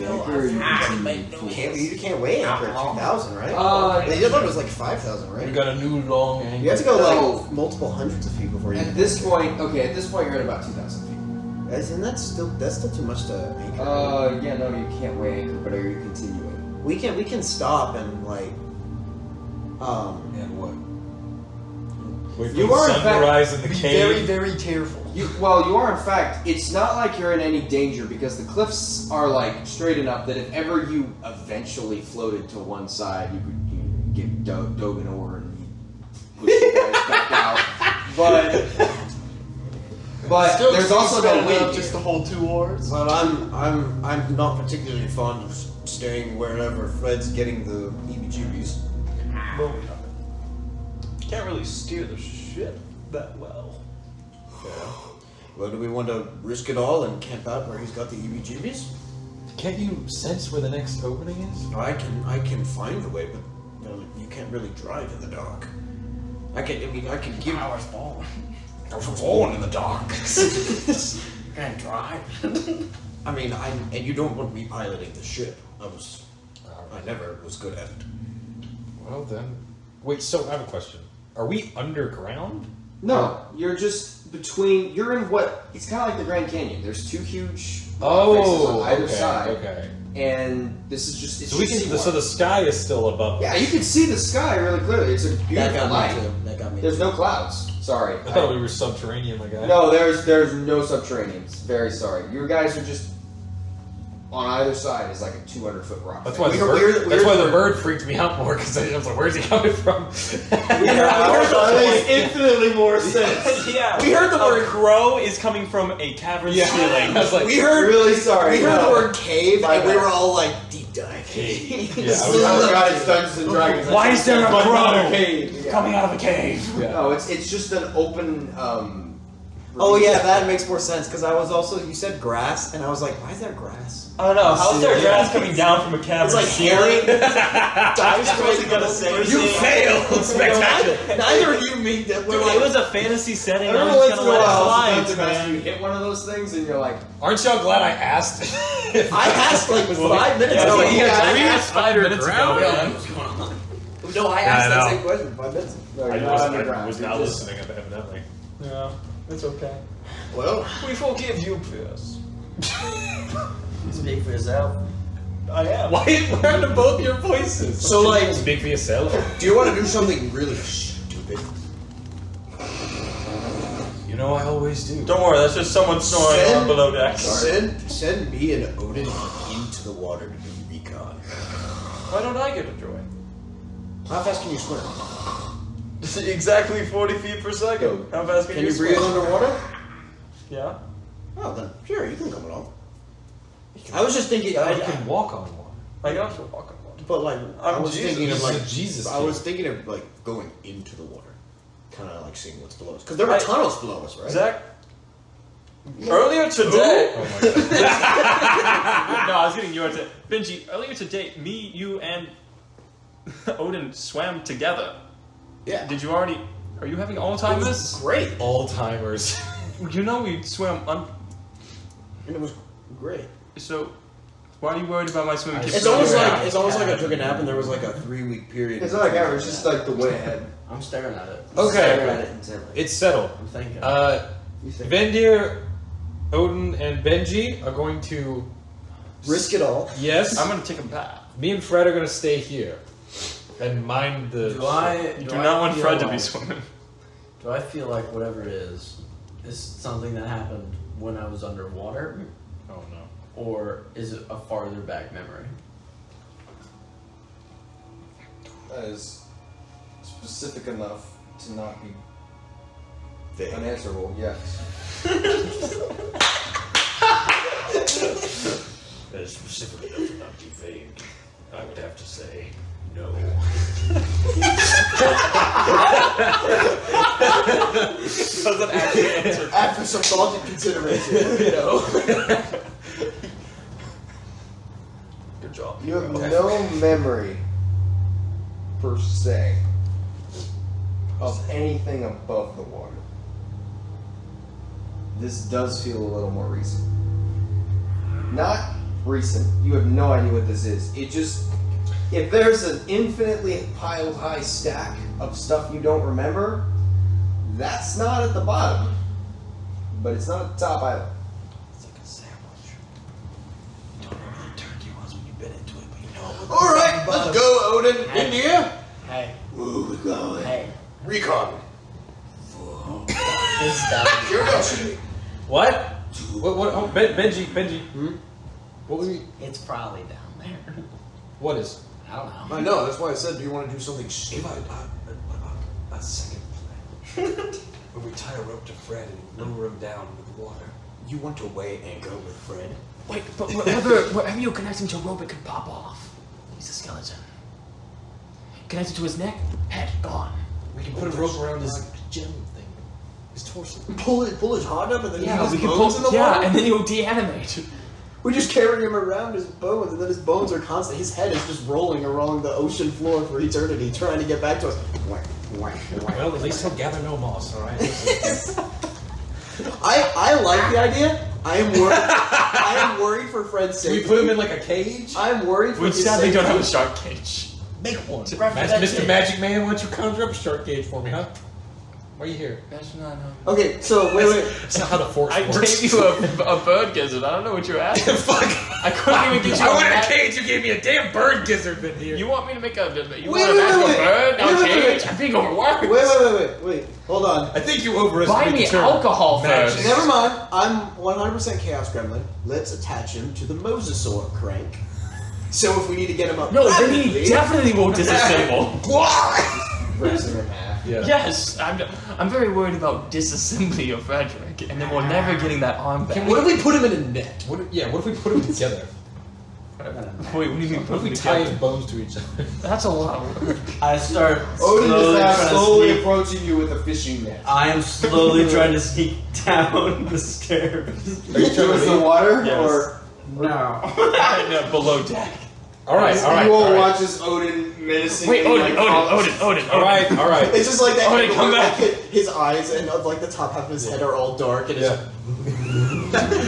can't weigh after 2,000, right? They thought it was like 5,000, right? We got a new long angle. You have to go No. like multiple hundreds of feet before you. At this point, you're at about 2,000 feet. Isn't that still too much to anchor? Yeah, no, you can't weigh anchor, but are you continuing? We can stop and like And what? Wait You for are, the in fact, sunrise in the Be cave. very careful. You are in fact. It's not like you're in any danger because the cliffs are like straight enough that if ever you eventually floated to one side, you could give Dogan over and push you guys back out. But Still there's also no enough wind. just to hold 2 oars. Well, I'm not particularly fond of staying wherever Fred's getting the EBGBs. Well, can't really steer the ship that well. Well, do we want to risk it all and camp out where he's got the EBGBs? Can't you sense where the next opening is? I can find the way, but you can't really drive in the dark. I can give. Power's ball. I was born in the dark. Can't drive. I mean, and you don't want me piloting the ship. I never was good at it. Well then, wait. So I have a question. Are we underground? No, you're just between. You're in what? It's kind of like the Grand Canyon. There's 2 huge faces on either side, Okay. and this is just. It's So we just can. So the sky is still above us. Yeah, you can see the sky really clearly. It's a That beautiful got night. me too. That got me. There's too. no clouds. Sorry. I thought we were subterranean, my guy. No, there's no subterraneans. Very sorry. You guys are just on either side is like a 200-foot rock. That's why the We're- bird. we're- That's why the bird freaked me out more because I was like, "Where's he coming from?" Makes infinitely more sense. Yeah. We heard the word- crow is coming from a cavern Yeah. ceiling. I was like, We heard. really sorry. We heard no. the word cave, My and we bad. were all like deep dive. Yeah, I Oh was- god, it's Dungeons and Dragons. Why is there a But not crow? cave. Yeah. Coming out of a cave. Yeah. No, it's just an open. Oh yeah, that makes more sense because I was also you said grass, and I was like, why is there grass? I don't know. How's there grass coming down from a cavern It's like ceiling? I was supposed to get a say. You failed. Spectacular. Neither of you mean that. Dude, it was a fantasy setting. I'm Every just once in gonna a let it while, slide, as a dungeon master, you man. hit one of those things, and you're like, Aren't y'all glad I asked? I asked like 5 minutes Yeah, ago. so and he you had guys- three asked 5 minutes ago, Yeah, man. what's going on? No, I Yeah, asked I that know. same question 5 minutes ago. no, I you're not wasn't- underground. I was You're not just- listening, evidently. Yeah, it's okay. Well, We forgive you, Pierce. Speak for yourself. I am. Why are both your voices? So, like- speak for yourself. do you want to do something really stupid? You know I always do. Don't worry, that's just someone snoring on below deck. Send me and Odin into the water to do recon. Why don't I get a join? How fast can you swim? Exactly 40 feet per second. How fast can Can you swim? breathe underwater? Yeah. Oh, then sure, you can come along. I was just thinking, You can walk on water. I can also walk on water. but like I I'm was Jesus. thinking of He's like a Jesus I kid. was thinking of like going into the water, kind of like seeing what's below us, because there are tunnels below us, right? Zach, earlier today. Oh my god. No, I was getting yours. Benji, earlier today, me, you, and Odin swam together. Yeah. Did you already? Are you having Alzheimer's? Great. All timers. You know we swim And it was great. so why are you worried about my swimming? It's almost like I took a nap and there was like a 3-week period. It's not like ever. It's just like the way ahead. I'm staring at it. Okay. Staring at it intently. It's settled. I'm thinking. You think? Vendir, Odin, and Benji are going to. Risk it all. Yes. I'm gonna take a bath. Me and Fred are going to stay here and mind the. You do not want Fred to be swimming. Do I feel like whatever it is something that happened when I was underwater, Oh no. or is it a farther back memory? That is specific enough to not be Vague. unanswerable. Yes. That is specifically enough to not be vague. I would have to say no. Doesn't actually answer. After some thought and consideration, you know. Good job. You have no memory, per se, of anything above the water. This does feel a little more recent. Not recent. You have no idea what this is. It just... If there's an infinitely piled high stack of stuff you don't remember, that's not at the bottom. But it's not at the top either. It's like a sandwich. You don't know where the turkey was when you bit into it, but you know it. Alright, let's go, Odin. Hey. India. Hey, Where we going? hey, Recon. this down. Curiosity. What? What? Oh, Benji. What were you? It's probably down there. What is? I don't know. I know, that's why I said, do you want to do something What stupid? about a second plan? Where we tie a rope to Fred and lower him down with the water. You want to weigh anchor with Fred? Wait, but wherever you're connecting to a rope, it could pop off. He's a skeleton. Connected to his neck, head gone. We can put a rope around his gem thing, his torso. Pull his heart up and then Yeah, his we can bones pull. in the Yeah, water? and then he'll deanimate. We just carry him around his bones, and then his bones are constant. His head is just rolling along the ocean floor for eternity, trying to get back to us. Well, at least he'll gather no moss. All right. I like the idea. I am worried for Fred's Can we safety. put him in like a cage? I'm worried for We his sadly don't have a safety. shark cage. Make one. Right for that Mr. cage. Magic Man, why don't you conjure up a shark cage for me, huh? Why are you here? That's not. Okay, so wait. That's not how the force I works. gave you a bird gizzard. I don't know what you're asking. Fuck. I couldn't even get you. I wanted a mat- cage. You gave me a damn bird gizzard in here. You want me to make a? You Wait, want a magical wait. bird? Now Wait, cage? wait. I'm being overworked. Wait. Hold on. I think you Buy overestimated me the term. alcohol Magic. first. Never mind. I'm 100% Chaos Gremlin. Let's attach him to the Mosasaur crank. So if we need to get him up No, then rapidly, he definitely will disassemble. Rips him in half. Yeah. Yes, I'm very worried about disassembly of Frederick, and then we're never getting that arm back. what if we put him in a net? What if we put them together? Wait, what do you mean? What if we tie his bones to each other? That's a lot of work. I start Odin is slowly now trying to slowly sneak. approaching you with a fishing net. I am slowly trying to sneak down the stairs. Are you trying Towards to the leave? water? Yes. Or No. No, below deck. All right. you all watch as Odin menacingly Wait, Odin. All right. It's just like that. Oh, angle come where, back. like, his eyes and like the top half of his head are all dark, and Yeah.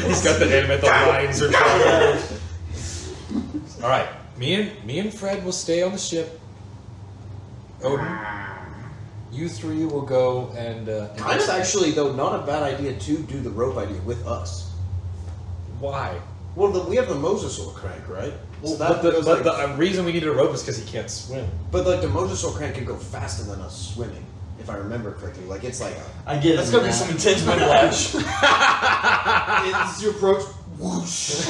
He's got the animate. The lines are trying. All right. Me and Fred will stay on the ship. Odin, you three will go and. kind of actually though not a bad idea to do the rope idea with us. Why? Well, we have the Mosasaur crank, right? So that But goes the like- reason we needed a rope is because he can't swim. But like the Mosasaur crank can go faster than us swimming, if I remember correctly. Like it's like I get That's it. gonna be some intense whiplash. As you approach, whoosh.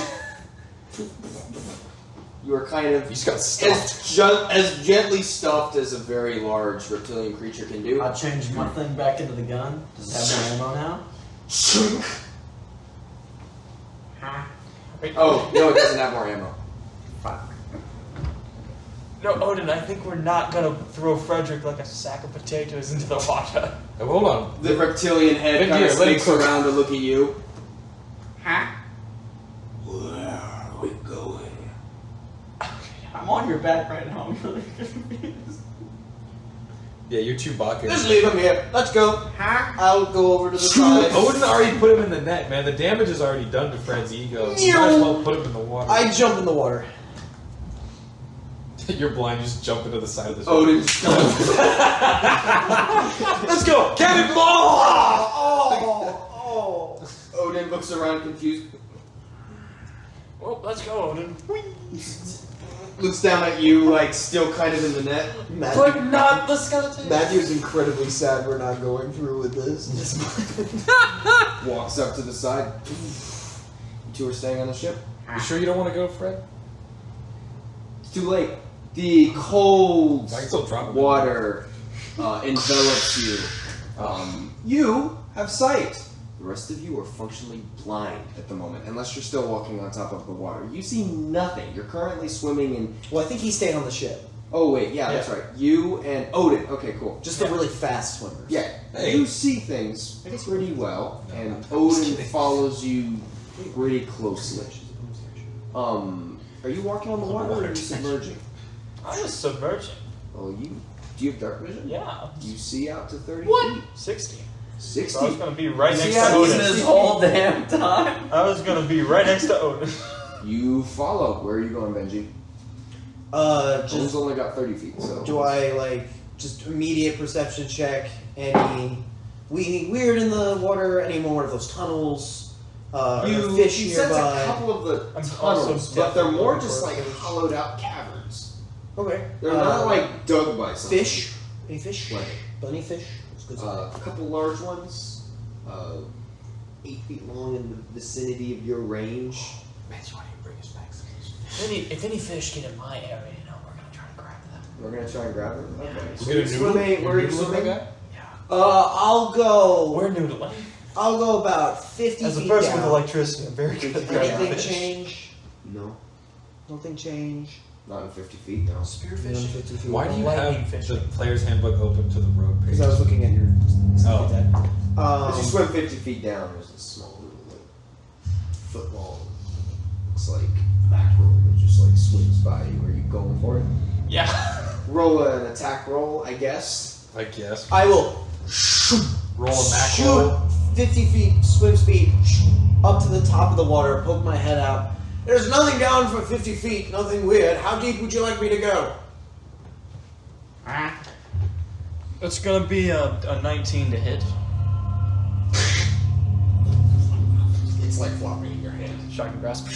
You are kind of You just got stuffed. as gently stuffed as a very large reptilian creature can do. I changed my thing back into the gun. Does it have more ammo now? Oh, no, it doesn't have more ammo. No, Odin, I think we're not gonna throw Frederick like a sack of potatoes into the water. Oh, hold on. The reptilian head Been kind of here, let him sneaks cook. around to look at you. Where are we going? I'm on your back right now. I'm really confused. Yeah, you're Chewbacca. Just leave him here. Let's go. I'll go over to the side. Odin already put him in the net, man. The damage is already done to Fred's ego. You might as well put him in the water. I jump in the water. You're blind, you just jump into the side of the ship. Odin. Let's go. Cannonball! Oh. Odin looks around confused. Well, let's go, Odin. Looks down at you, like still kind of in the net. But not the skeleton. Matthew's incredibly sad we're not going through with this. Walks up to the side. You two are staying on the ship. You sure you don't want to go, Fred? It's too late. The cold I can still drop him. water envelops you. You have sight. The rest of you are functionally blind at the moment, unless you're still walking on top of the water. You see nothing. You're currently swimming in... Well, I think he's staying on the ship. Oh, wait, yeah, that's right. You and Odin. Okay, cool. Just the really fast swimmers. Yeah, Hey. you see things pretty well, No, and I'm just Odin kidding. follows you pretty closely. Are you walking on the water or are you submerging? I was submerging. Oh, do you have dark vision? Yeah. You see out to 30 What? feet. 60. 60. So I was gonna be right next Yeah, to he's Odin. in This whole damn time. I was gonna be right next to Odin. You follow. Where are you going, Benji? Odin's Just only got 30 feet, so... do I just immediate perception check? Any weird in the water? Any more of those tunnels? Are there fish he sense nearby? a couple of the I'm tunnels, also but they're more definitely just like looking for hollowed out caverns. Okay. They're not like dug by something. fish. Any fish? Like Bunny fish. That's good stuff. a couple large ones, 8 feet long in the vicinity of your range. Benji, why don't you bring us back some If any fish get in my area, we're gonna try to grab them. We're gonna try and grab them. Okay. We get a noodle? Swimming. Where are you Noodle swimming? guy? I'll go. We're noodling. I'll go about 50 As a feet person down. with electricity, I'm very good at grabbing Anything fish. change? No, Nothing change. not in 50 feet. No. Spearfish. 50 feet. Why do you Lightning have fish. the player's handbook open to the road page? Because I was looking at your. Oh. As you swim 50 feet down, there's a small little foot long. Looks like back roll that just like swims by you. Are you going for it? Yeah. Roll an attack roll, I guess. I guess. I will Roll a macro. shoot 50 feet swim speed up to the top of the water, poke my head out. There's nothing down for 50 feet, nothing weird. How deep would you like me to go? It's gonna be a 19 to hit. It's like flopping in your hand. Shocking grasp.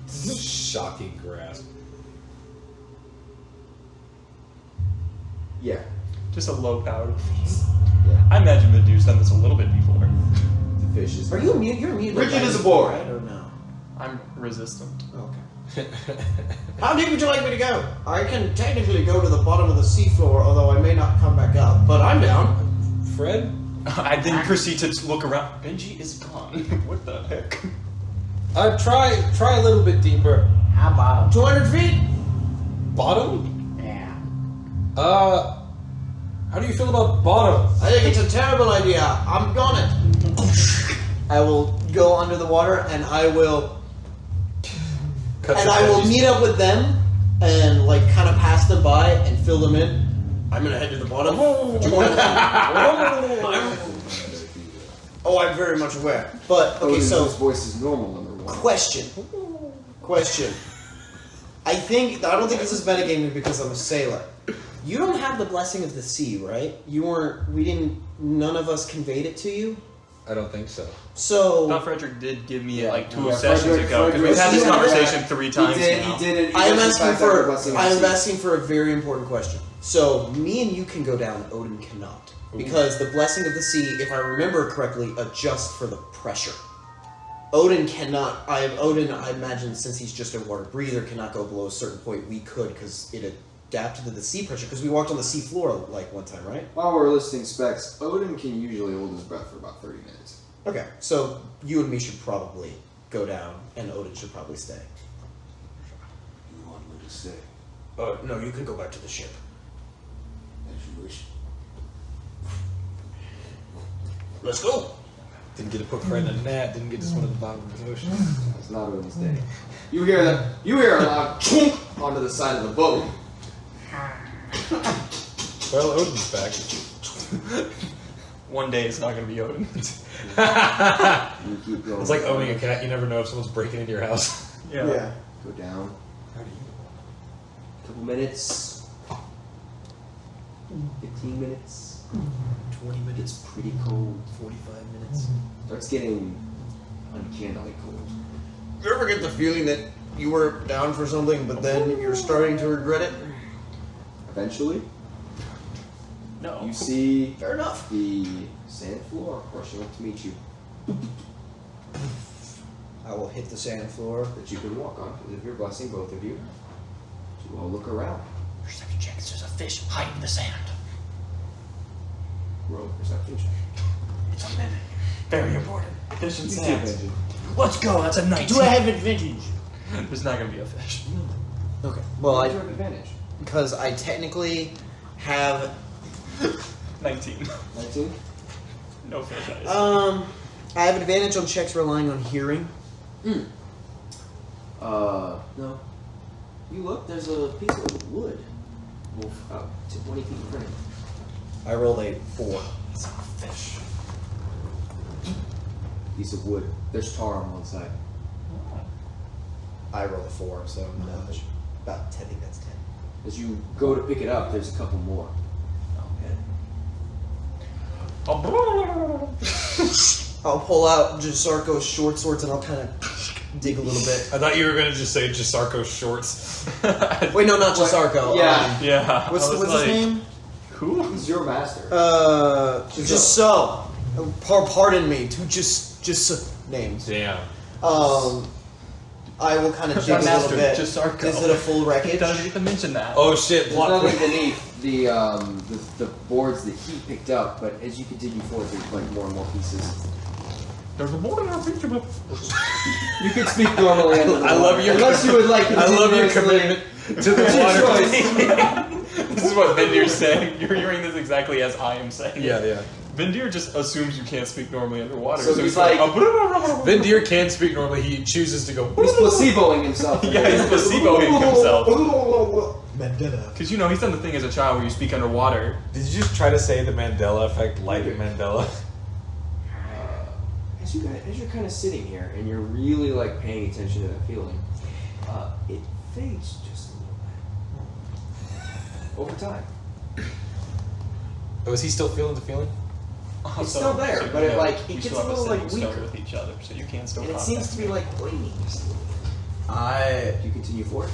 Shocking grasp. Yeah. Just a low powered. Yeah. I imagine Medu's done this a little bit before. The fish is. Are you immune? You're immune. to Rigid as a lightning, board. right? Or no? I'm resistant. Okay. How deep would you like me to go? I can technically go to the bottom of the seafloor, although I may not come back up. But I'm down. Fred? I then proceed to look around. Benji is gone. What the heck? Try a little bit deeper. How about 200 feet? Bottom? yeah? How do you feel about bottom? I think it's a terrible idea. I'm on it. I will go under the water and I will meet up with them and kind of pass them by and fill them in. I'm gonna head to the bottom. I'm very much aware. But okay, Odin's so voice is normal, number one. question. I don't think this is metagaming because I'm a sailor. You don't have the blessing of the sea, right? None of us conveyed it to you. I don't think so. So Thought Frederick did give me it Yeah, like two yeah, sessions Frederick- ago because we've had this Frederick- conversation 3 times now. He did it. I am asking for a very important question. So me and you can go down, Odin cannot. Because the blessing of the sea, if I remember correctly, adjusts for the pressure. Odin cannot. I imagine, since he's just a water breather, cannot go below a certain point. We could, because it adapted to the sea pressure. Because we walked on the sea floor one time, right? While we're listing specs, Odin can usually hold his breath for about 30 minutes. Okay, so you and me should probably go down, and Odin should probably stay. You want me to stay? No, you can go back to the ship. As you wish. Let's go. Didn't get to put Fred in a net, didn't get to swim at the bottom of the ocean. It's not Odin's day. You hear a loud chunk onto the side of the boat. Well, Odin's back. One day it's not going to be Odin. You keep going. It's like owning a cat. You never know if someone's breaking into your house. Yeah. Go down. How do you? Couple minutes. 15 minutes. 20 minutes, It's pretty cold. 45 minutes. Starts getting uncannily cold. You ever get the feeling that you were down for something, but then you're starting to regret it? Eventually, No. you see Fair enough. the sand floor rushing up to meet you I will hit the sand floor. that you can walk on with your blessing, both of you. You all look around. Perception checks. There's a fish hiding in the sand. Roll a perception check. It's a minute. Very important. Fish and You see sand. Benji. Let's go. That's a 19. Do I have advantage? There's not going to be a fish. Okay. Well, Why do you have advantage? because I technically have 19. 19? No fish eyes. I have advantage on checks relying on hearing. No. You look, there's a piece of wood. About 20 feet in front of you. I rolled a 4. It's not a fish. Piece of wood. There's tar on one side. I rolled a 4, so no, about 10. I think that's 10. As you go to pick it up, there's a couple more. I'll pull out Jasarco's short swords and I'll kind of dig a little bit. I thought you were gonna just say Jasarco's shorts. Wait, no, not Jasarco. Yeah. Yeah. What's I was his like, name? Who? He's your master. Just so. Pardon me. Just names. Damn. I will kind of dig a little Master bit. Jasarco. Is it a full He wreckage? doesn't even mention that. Oh shit! There's Plot nothing twist. beneath the boards that he picked up, but as you continue forward, there's like more and more pieces. There's a board in our picture book. You can speak normally. Under the I love water, your- unless you would like. I love your continuously- commitment to the It's your water. choice. This is what Vindir's saying. You're hearing this exactly as I am saying. it. Yeah. Vindir just assumes you can't speak normally underwater. So he's like, like- Vindir can speak normally. He chooses to go. He's placeboing himself. yeah, he's placeboing himself. Mandela. Because he's done the thing as a child where you speak underwater. Did you just try to say the Mandela effect, like Mandela? As you're kind of sitting here and you're really like paying attention to that feeling, it fades just a little bit over time. Oh, is he still feeling the feeling? It's still there, but it, like, it you gets still a have little, setting like, stone weaker. with each other, so you can still. And it contact seems to be like waning just a little bit. Do you continue forward?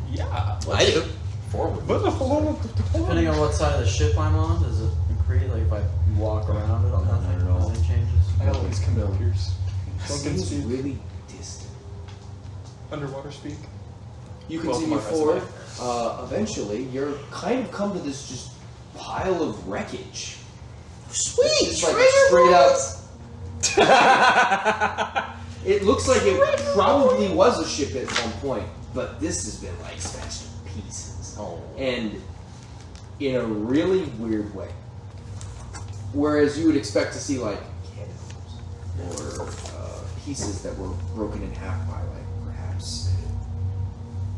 Yeah. I do. Forward. Depending on what side of the ship I'm on, does it increase? Like if I walk around it, nothing at all. nothing changes. I got all these Camille Pierce. It Sunken seems speak. really distant. Underwater speak. You Well, continue my forward. Eventually, you're kind of come to this just pile of wreckage. Sweet. It's just like a straight up. It looks like it probably was a ship at one point, but this has been like smashed to pieces. Oh. And in a really weird way. Whereas you would expect to see like cannons or pieces that were broken in half by like perhaps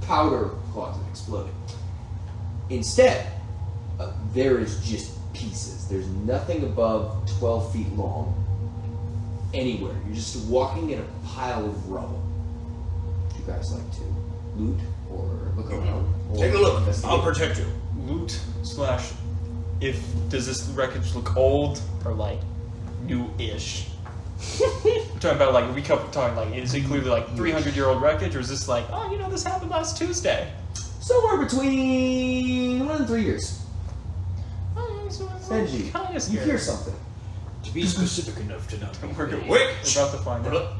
powder closet exploding. Instead, there is just pieces. There's nothing above 12 feet long anywhere. You're just walking in a pile of rubble. Would you guys like to loot or look around? Or Take a look. investigate? I'll protect you. Loot / does this wreckage look old or like new-ish? I'm talking about like we kept talking like is it clearly like 300-year-old wreckage or is this like this happened last Tuesday? Somewhere between 1 and 3 years. Benji, Kind of you hear something. To be specific enough to not be We're vague. about to find out.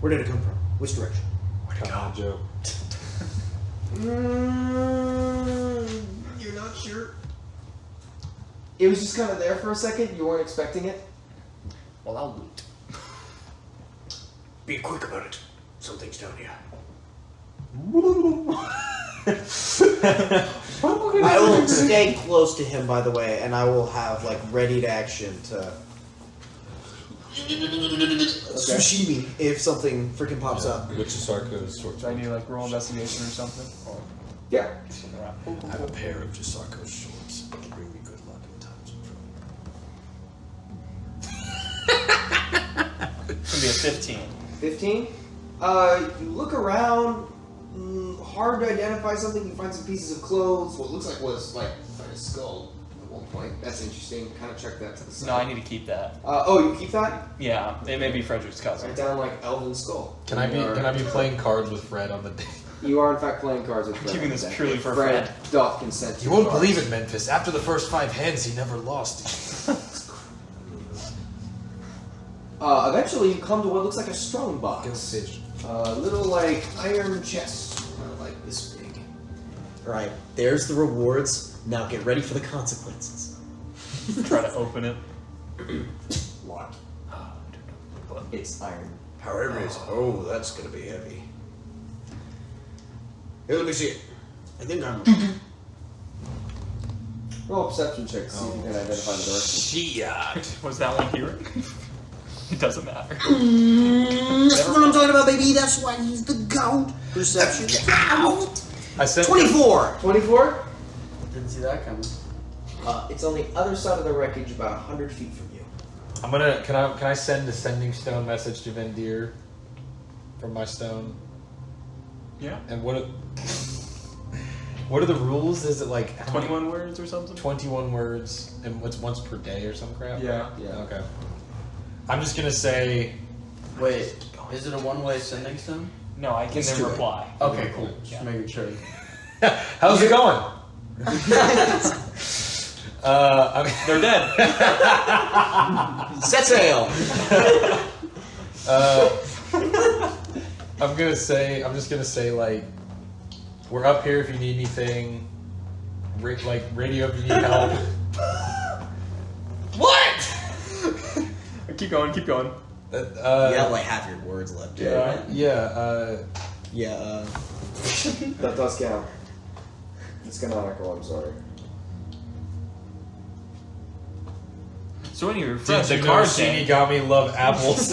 Where did it come from? Which direction? Come on, Joe. You're not sure? It was just kind of there for a second. You weren't expecting it. Well, I'll loot. Be quick about it. Something's down here. I will stay close to him, by the way, and I will have like ready to action to sushimi if something freaking pops up. Which is Sarko's short. Do I need to like roll investigation or something? Or Yeah. I have a pair of Jasarco shorts that can bring me good luck in times of trouble. It's gonna be a 15. 15. You look around. Hard to identify something. You find some pieces of clothes. What looks like was like a skull at one point. That's interesting. Kind of check that to the side. No, I need to keep that. Oh, you keep that? Yeah, it may be Frederick's cousin. Write down like elven skull. Can I be playing cards with Fred on the day? You are in fact playing cards with I'm Fred. keeping this purely for Fred. Fred. Doth consent to You won't cards. believe it, Memphis. After the first 5 hands, he never lost. Eventually, you come to what looks like a strong Go box. fish. Little like iron chest, like this big. Right, there's the rewards. Now get ready for the consequences. Try to open it. Locked. It's iron. However, it's that's gonna be heavy. Here, let me see it. I think I'm. Roll a perception check to see if you can identify the direction. Shit. Was that one here? It doesn't matter. That's what I'm talking about, baby. That's why he's the goat. Perception. Out. I sent 24. 24? Didn't see that coming. It's on the other side of the wreckage, about 100 feet from you. I'm gonna. Can I send a sending stone message to Vendir from my stone? Yeah. And what are the rules? Is it like how many- 21 words or something? 21 words, and what's once per day or some crap? Yeah. Yeah. Okay. I'm just gonna say. Wait, is it a one-way sending stone? No, I can Let's then do it. reply. Okay, cool. Just Yeah. making sure. How's it going? They're dead. Set sail. I'm just gonna say like, we're up here if you need anything. Like radio if you need help. What? Keep going, keep going. You have like half your words left. Yeah. Yeah. That does count. It's canonical, I'm sorry. So anyway, Did Fred's you the know card Shinigami love apples?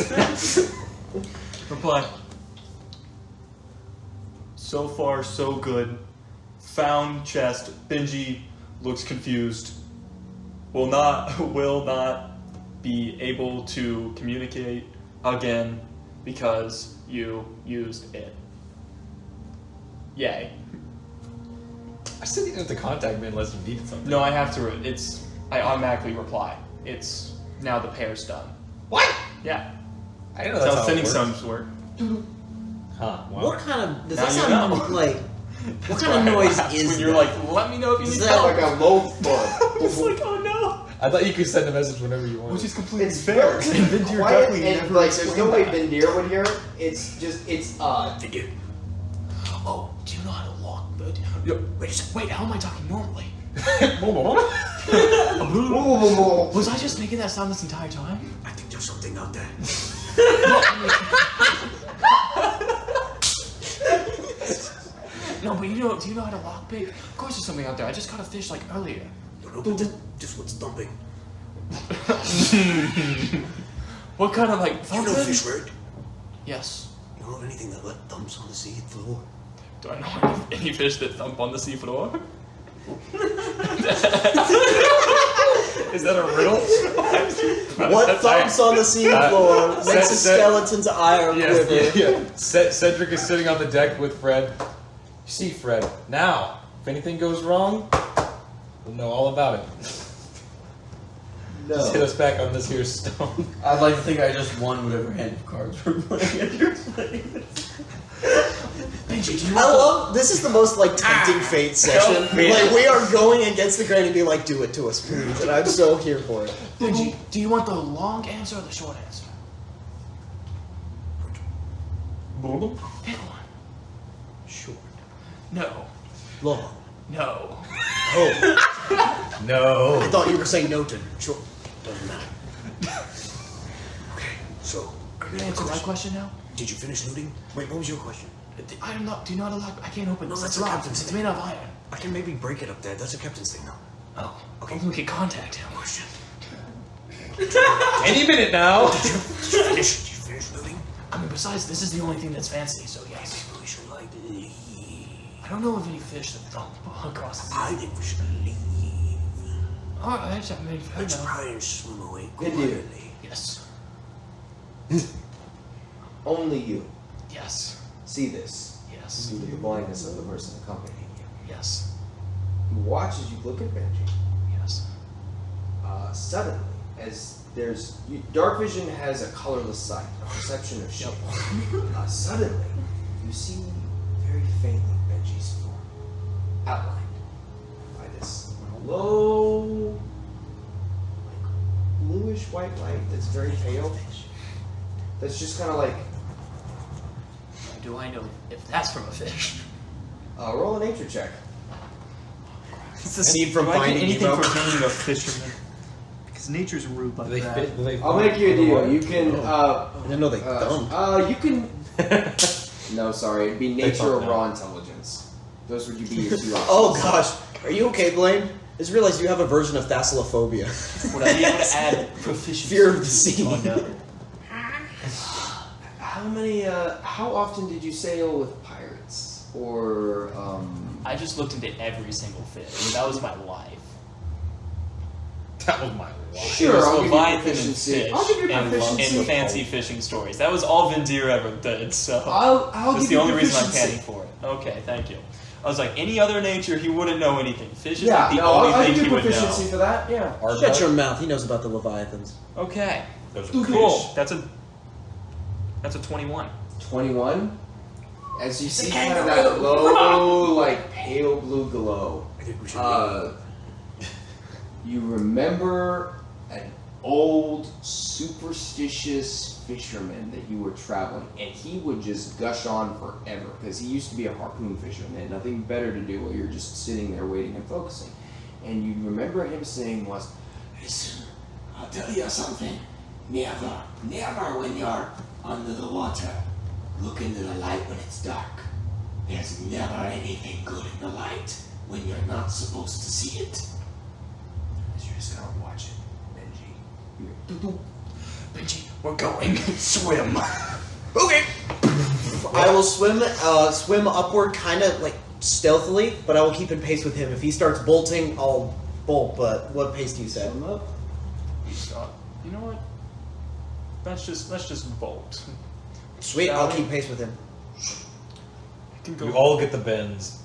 Reply. So far, so good. Found chest. Benji looks confused. Will not be able to communicate again because you used it. Yay. I still didn't have to contact me unless you needed something. No, I have to. I automatically reply. It's now the pair's done. What? Yeah. I didn't know That's that's how how sending it works. stones work. Huh? Wow. What kind of does Now that you sound know. like? What kind of Why I noise laugh is when you're that? like, let me know if you Is need that help. like a low bud? It's like, oh no. I thought you could send a message whenever you wanted. Which is completely It's fair. relatively Vendir quiet, definitely and never like there's no way explained that. Vendir would hear it. It's Vendir. Oh, do you know how to lock? Wait a second. Wait, how am I talking normally? Whoa. Was I just making that sound this entire time? I think there's something out there. No, but do you know how to lockpick? Of course there's something out there. I just caught a fish like earlier. No, but just what's thumping. What kind of like You know thumping? fish word? Yes. You know of anything that thumps on the sea floor? Do I know any fish that thump on the seafloor? Is that a riddle? What thumps on the seafloor makes a Ced- skeleton's ire quiver? Yeah. Cedric is sitting on the deck with Fred. You see, Fred. Now, if anything goes wrong, we'll know all about it. Just hit us back on this here stone. I'd like to think I just won whatever hand of cards we're playing as you're playing this. Benji, do you I want love this is the most like tempting fate session. Like we are going against the grain and be like, do it to us, please. And I'm so here for it. Benji, do you want the long answer or the short answer? Pick one. Sure. No. Long. No. Oh, No. I thought you were saying no to sure. Doesn't matter. Okay, so. Are you gonna answer my question now? Did you finish looting? Wait, what was your question? I am not. Do you know how to lock? I can't open No, this. that's It's the locked. captain's It's thing. made of iron. I can maybe break it up there. That's a captain's thing, though. Oh. Okay. Maybe we can contact him. Question. Any minute now. Did you finish looting? I mean, besides, this is the only thing that's fancy. So yes. Maybe we should like. I I don't know of any fish that thump across the sea. I think we should leave. Alright, I mean, fair Let's enough. try and swim away Good quietly. Yes. Only you Yes. see this Yes. due to the blindness of the person accompanying you. Yes. You watch as you look at Benji. Yes. Suddenly, as dark vision has a colorless sight, a perception of shape. Suddenly, you see very faintly Benji's form, outlined by this low, like bluish white light that's very pale. That's just kind of like How do I know if that's from a fish? roll a nature check. It's the Scene from do I get Finding anything Nemo. for being a fisherman? Because nature's rude like Do they that. fit? Do they I'll make you a deal. You can. I didn't know they dumped. You can. No, sorry. It'd be nature or thump now. raw intelligence. Those would be your two options. Oh gosh, are you okay, Blaine? I just realized you have a version of thalassophobia. Would I be able to add proficiency? Fear of the sea. Oh no. How often did you sail with pirates? Or, I just looked into every single fish. That was my life. That was my life. Sure, It was I'll give you Leviathan and proficiency. fish I'll give you and, proficiency. and fancy fishing stories. That was all Vindir ever did, so I'll that's give the you only reason I'm proficiency. panning for it. Okay, thank you. I was like, any other nature, he wouldn't know anything. Fish is Yeah, like the no, only I'll thing give he you would know. proficiency for that, yeah. Shut your mouth. He knows about the Leviathans. Okay, Those are cool. fish. That's a 21. 21. As you see kind of that low, like, pale blue glow, I think we should leave. you remember an old, superstitious fisherman that you were traveling, and he would just gush on forever, because he used to be a harpoon fisherman and had nothing better to do while you're just sitting there waiting and focusing. And you remember him saying was, Listen, I'll tell you something. Never, never when you're under the water, look into the light when it's dark. There's never anything good in the light when you're not supposed to see it. as you're just kind of watching Benji, Benji, we're going. Swim. Okay. I will swim upward, kind of like stealthily, but I will keep in pace with him. If he starts bolting, I'll bolt. But what pace do you set? swim up. You know what? Let's just bolt. Sweet, Shall I'll we? keep pace with him. I can go. We all get the bends.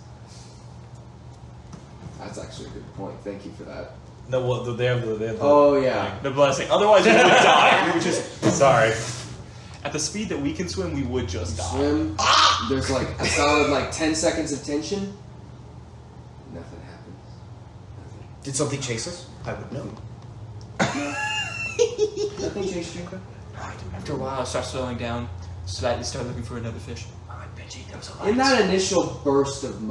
That's actually a good point. Thank you for that. No, well, they have the Oh yeah. The blessing. Otherwise, we would die. We would just. Sorry. At the speed that we can swim, we would just die. Swim. There's like a solid like 10 seconds of tension. Nothing happens. Nothing. Did something chase us? I would know. Nothing chased you. After a while, I start slowing down. Slightly start looking for another fish. Alright, Benji, there was a light. In that initial burst of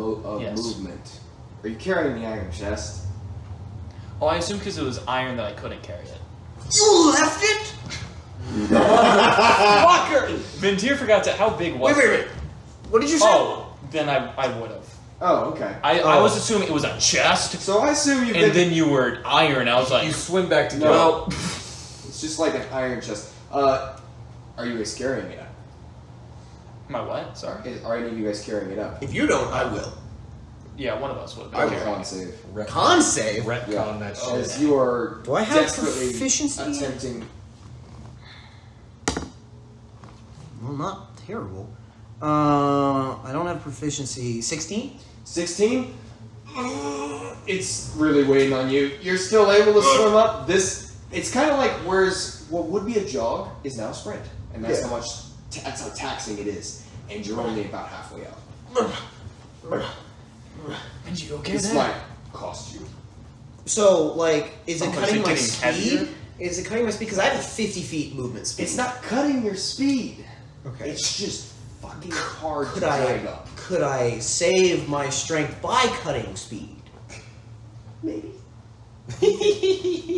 Yes. movement, are you carrying the iron chest? Oh, I assume because it was iron that I couldn't carry it. You left it? Fucker! Ventir forgot to. How big was it? What did you say? Oh, then I would have. Oh, okay. I was assuming it was a chest, So I assume you've and been. then you were iron. I was like, You swim back to No. well, It's just like an iron chest. Are you guys carrying it up? my what? Sorry. Are any of you guys carrying it up? If you don't, I will. Yeah, one of us would. I will con save. Con save? Retcon Yeah. that shit. As you are Do I have desperately proficiency? attempting. Well, not terrible. I don't have proficiency. 16? 16? It's really waiting on you. You're still able to swim up. It's kind of like whereas what would be a jog is now a sprint, and that's Yeah. how much. That's how taxing it is, and you're only about halfway up. And you okay This then? might cost you. So, like, is it Oh, is cutting it my getting speed? heavier? Is it cutting my speed? Because I have a 50 feet movement speed. It's not cutting your speed. Okay. It's just fucking hard to Could drag I up. could I save my strength by cutting speed? Maybe. Benji,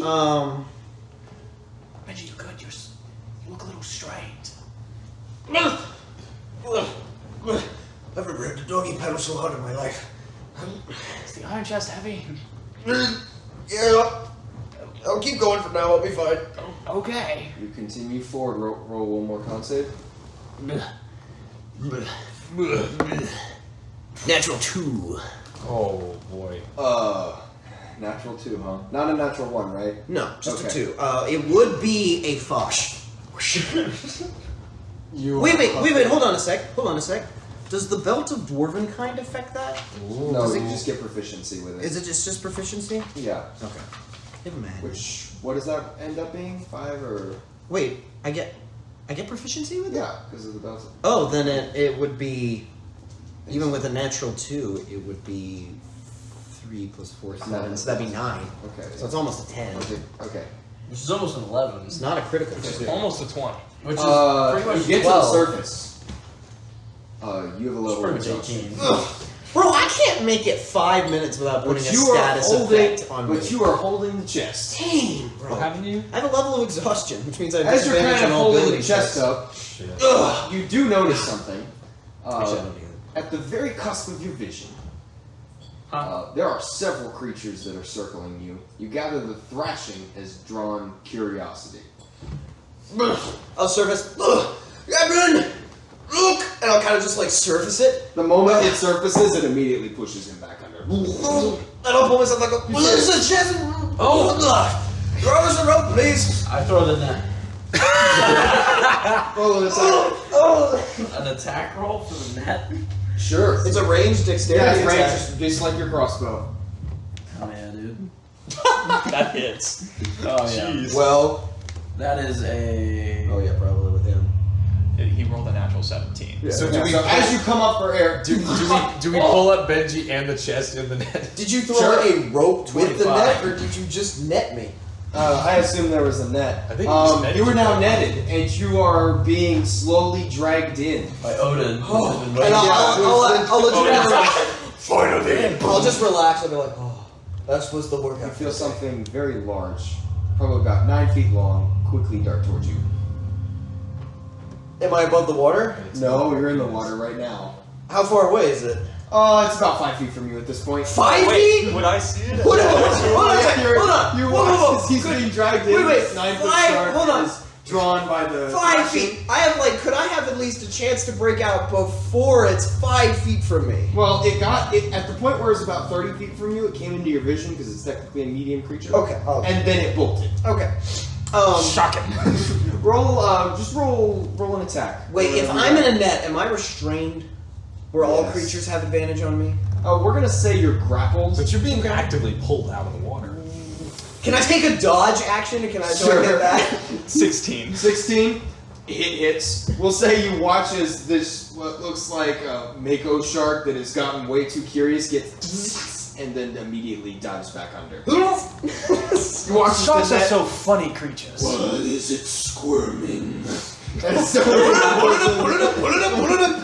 you good? You look a little strained. I've never had the doggy paddle so hard in my life. Is the iron chest heavy? Yeah. I'll keep going for now. I'll be fine. Okay. You continue forward. Roll one more con save. Natural 2. Oh boy. Natural 2, huh? Not a natural 1, right? No, just Okay. a 2. It would be a 5. You Wait, hold on a sec. Does the belt of dwarven kind affect that? Ooh. No, Does you it- just get proficiency with it. Is it just proficiency? Yeah. Okay. Never mind. Which, what does that end up being? 5 or? Wait, I get proficiency with it? Yeah, because of the belt. Oh, then it would be, even with a natural 2, it would be 3 plus 4, 7, so that'd be 9. Okay. So it's almost a 10. Okay. Which is almost an 11. It's not a critical Which is fail. almost a 20. Which is pretty much you get 12. to the surface. You have a It's level pretty of much exhaustion. 18. Ugh. Bro, I can't make it 5 minutes without putting a status effect on me. But you are holding the chest. Dang, bro. What happened to you? I have a level of exhaustion, which means I have As you're disadvantage kind on of all holding the ability chest checks. up, Shit. you do notice something. Actually, I don't do At the very cusp of your vision, there are several creatures that are circling you. You gather the thrashing has drawn curiosity. that. I'll surface. Gabriel, look! And I'll kind of just like surface it. The moment it surfaces, it immediately pushes him back under. And I'll pull myself like, well, this is a chest. Oh, throw us a rope, please. I throw the net. Roll an attack. An attack roll for the net? Sure. It's a ranged dexterity Yeah, it's attack. range, just like your crossbow. Oh yeah, dude. That hits. Oh yeah. Jeez. Well, That is a. oh yeah, probably with him. He rolled a natural 17. So do we- So as you come up for air, Do we pull up Benji and the chest in the net? Did you throw Sure. a rope with the 25. net, or did you just net me? I assume there was a net. I think you just netted you were now yourself. netted, and you are being slowly dragged in. By Odin. who's been And waiting. I'll let you know. Finally! I'll just relax. I'll be like, oh, that's supposed to work You out. feel something very large, probably about 9 feet long, quickly dart towards you. Am I above the water? No, you're in the water right now. How far away is it? It's about 5 feet from you at this point. 5 Wait, feet? would I see it? Hold on, hold on, hold on. You Whoa, whoa, watch whoa. as he's being dragged in. Wait, wait, This 9 foot five- shark hold on. is drawn by the 5 thrashing. feet. I have like, could I have at least a chance to break out before it's 5 feet from me? Well, it at the point where it's about 30 feet from you. It came into your vision because it's technically a medium creature. Okay. And then it bolted. Okay. Shocking. Roll an attack. Wait, if I'm in a net, am I restrained? Where all Yes. creatures have advantage on me? We're gonna say you're grappled. But you're being actively pulled out of the water. Can I take a dodge action? And can I Sure. get that? 16. 16. It hits. We'll say you watch as this what looks like a mako shark that has gotten way too curious gets and then immediately dives back under. You watch as Sharks the are net- so funny creatures. What is it squirming? and so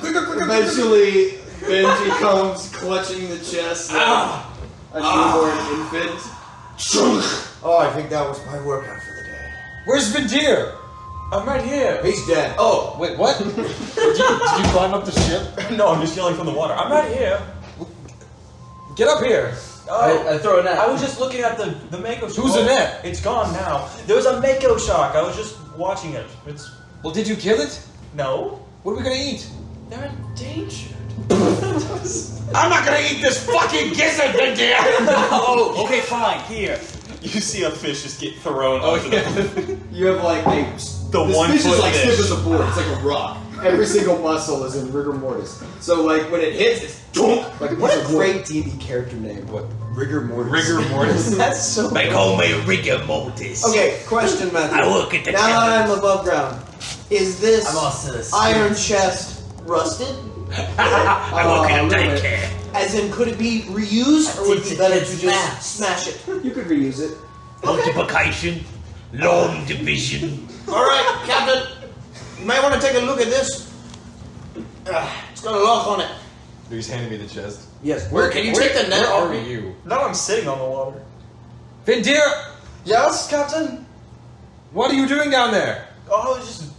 eventually Benji comes clutching the chest like a newborn infant. Oh, I think that was my workout for the day. Where's Vindir? I'm right here. He's dead. Oh, Wait, what? did you climb up the ship? No, I'm just yelling from the water. I'm right here. Get up here. I throw a net. I was just looking at the Mako shark. Who's the net? It's gone now. There was a Mako shark. I was just watching it. It's Well, did you kill it? no. What are we gonna eat? They're endangered. I'm not gonna eat this fucking gizzard, Vindir! Oh, okay, fine. Here. You see a fish just get thrown onto them. You have like a The this 1 fish foot is like fish. stiff as a board. It's like a rock. Every single muscle is in rigor mortis. So like when it hits, it's dunk like a what piece a of wood. great D&D character name. What? Rigor mortis. Rigor mortis. That's so They cool. call me Rigor Mortis. Okay, question, Matthew. I work at the Now that cabin. I'm above ground, is this I'm off to this. iron chest rusted? I work in a little bit. daycare. As in, could it be reused, or would it be better to just smash it? You could reuse it. Multiplication, long division. All right, Captain. You might want to take a look at this. It's got a lock on it. He's handing me the chest. Yes. Where can you take the net Where off are me? you? Now I'm sitting on the water. Vindir! Yes, Captain? What are you doing down there? Oh, I was just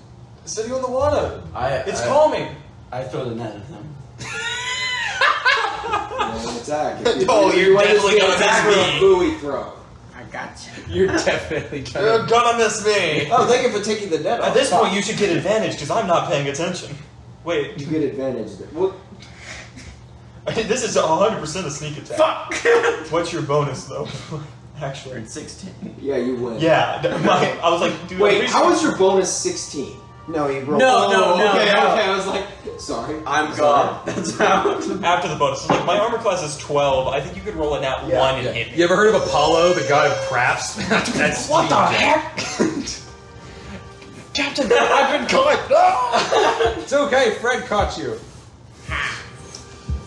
sitting on the water. It's I calming. I throw the net at him. Roll an attack. Oh, you're want to definitely see gonna an attack miss or a me. buoy throw. I got you. You're definitely You're gonna. gonna miss me. Oh, thank you for taking the net off. At this point, you should get advantage because I'm not paying attention. Wait. You get advantage. Well, This is 100% a sneak attack. Fuck! What's your bonus though? Actually. It's 16. Yeah, you win. Yeah. I was like, dude. Wait, how is your bonus 16? No, he rolled. No. Okay, I was like, sorry. I'm gone. That's how. After the bonus, like my armor class is 12. I think you could roll it at 1 and hit me. You ever heard of Apollo, the god of crafts? That's What the heck? Captain, I've been caught. It's okay, Fred caught you.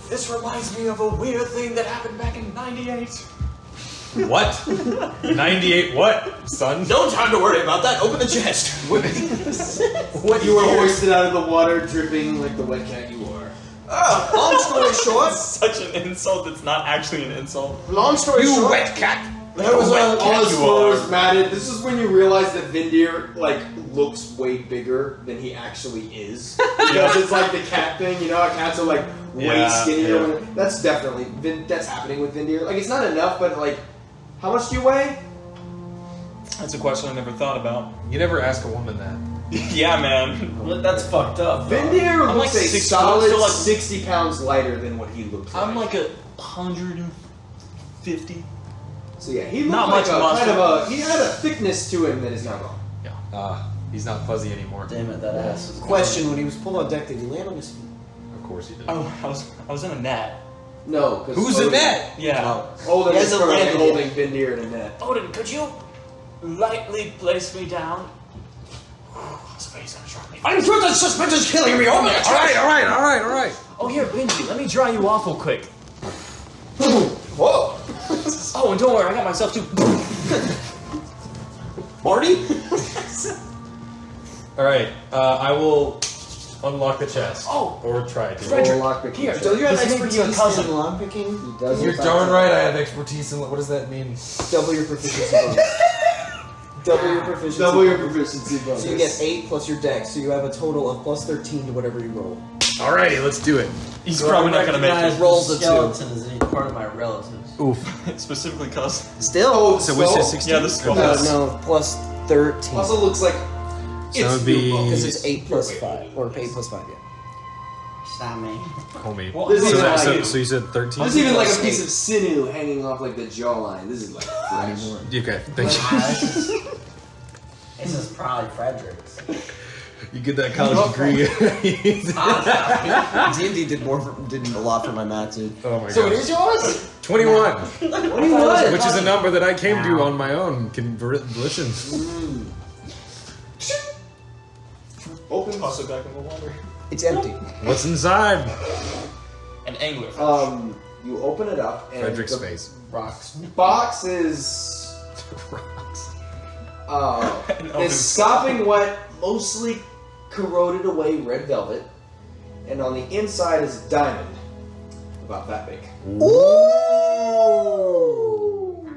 This reminds me of a weird thing that happened back in '98. What? 98 what, son? No time to worry about that. Open the chest. What you were hoisted out of the water, dripping like the wet cat you are. Long story short. Such an insult that's not actually an insult. Long story short. wet cat! That was wet all cat his you fur are. was matted. This is when you realize that Vindir like looks way bigger than he actually is. Because it's like the cat thing, you know how cats are like way Yeah, skinnier. yeah. That's definitely that's happening with Vindir. Like it's not enough, but like, how much do you weigh? That's a question I never thought about. You never ask a woman that. Yeah, man. Well, that's fucked up. Vindir I'm looks like a 6 solid foot, so like- 60 pounds lighter than what he looks like. I'm like 150. So yeah, he looked Not like much a muscle. kind of he had a thickness to him that is not wrong. He's not fuzzy anymore. Damn it, that ass is. Question: when he was pulled on deck, did he land on his feet? Of course he did. Oh, I was in a net. No, because Who's in that? Yeah. Older He is hasn't currently landed holding Vindir in a net. Odin, could you lightly place me down? Somebody's gonna drop me. I'm sure the suspense is killing me. Open the chest. Alright. Oh, here, Benji, let me dry you off real quick. Whoa! Oh, and don't worry, I got myself too. Marty. Alright, I will unlock the chest. Oh. Or try to. Frederick, lockpick here. So you have This may be your expertise cousin. in lockpicking. He does You're in fact darn have- right I have expertise in what does that mean? Double your proficiency bonus. Double your proficiency. Double your bonus. proficiency bonus. So you get 8 plus your dex. So you have a total of plus 13 to whatever you roll. Alrighty, let's do it. He's probably not gonna make Recognize it. Rolls the a 2. skeleton as any part of my relatives. Oof. Specifically cause. Still. Oh, So what's his skull? 16? Yeah, the skull. No, plus 13. Also looks like So it would be- Because it's 8 plus 5. Or 8 plus 5, yeah. Stop me. Homie. Well, This So, is so that, like- so you said 13? There's even like a plus piece 8. of sinew hanging off like the jawline. This is like fresh. Okay, thank you. This is probably Frederick's. You get that college degree. D&D did a lot for my math, dude. Oh my So god. it is yours? 21, 21! which is a number that I came to on my own volition. Open. Toss it back in the water. It's empty. What's inside? An angler. You open it up and Frederick's the face. Rocks. box is Rocks. An open is sopping wet, mostly corroded away red velvet, and on the inside is a diamond, about that big, Ooh!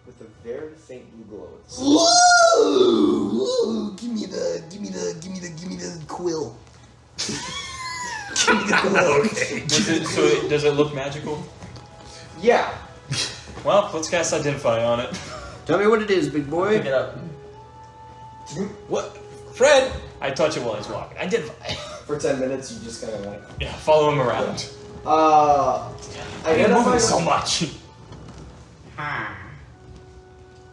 with a very faint blue glow. Ooh! Give me the quill. Give me the quill. Does it look magical? Yeah, Well, let's cast Identify on it. Tell me what it is, big boy. Pick it up. What? Fred! I touch it while he's walking. Identify. for 10 minutes you just kind of like. Yeah, follow him around. I've been moving so much.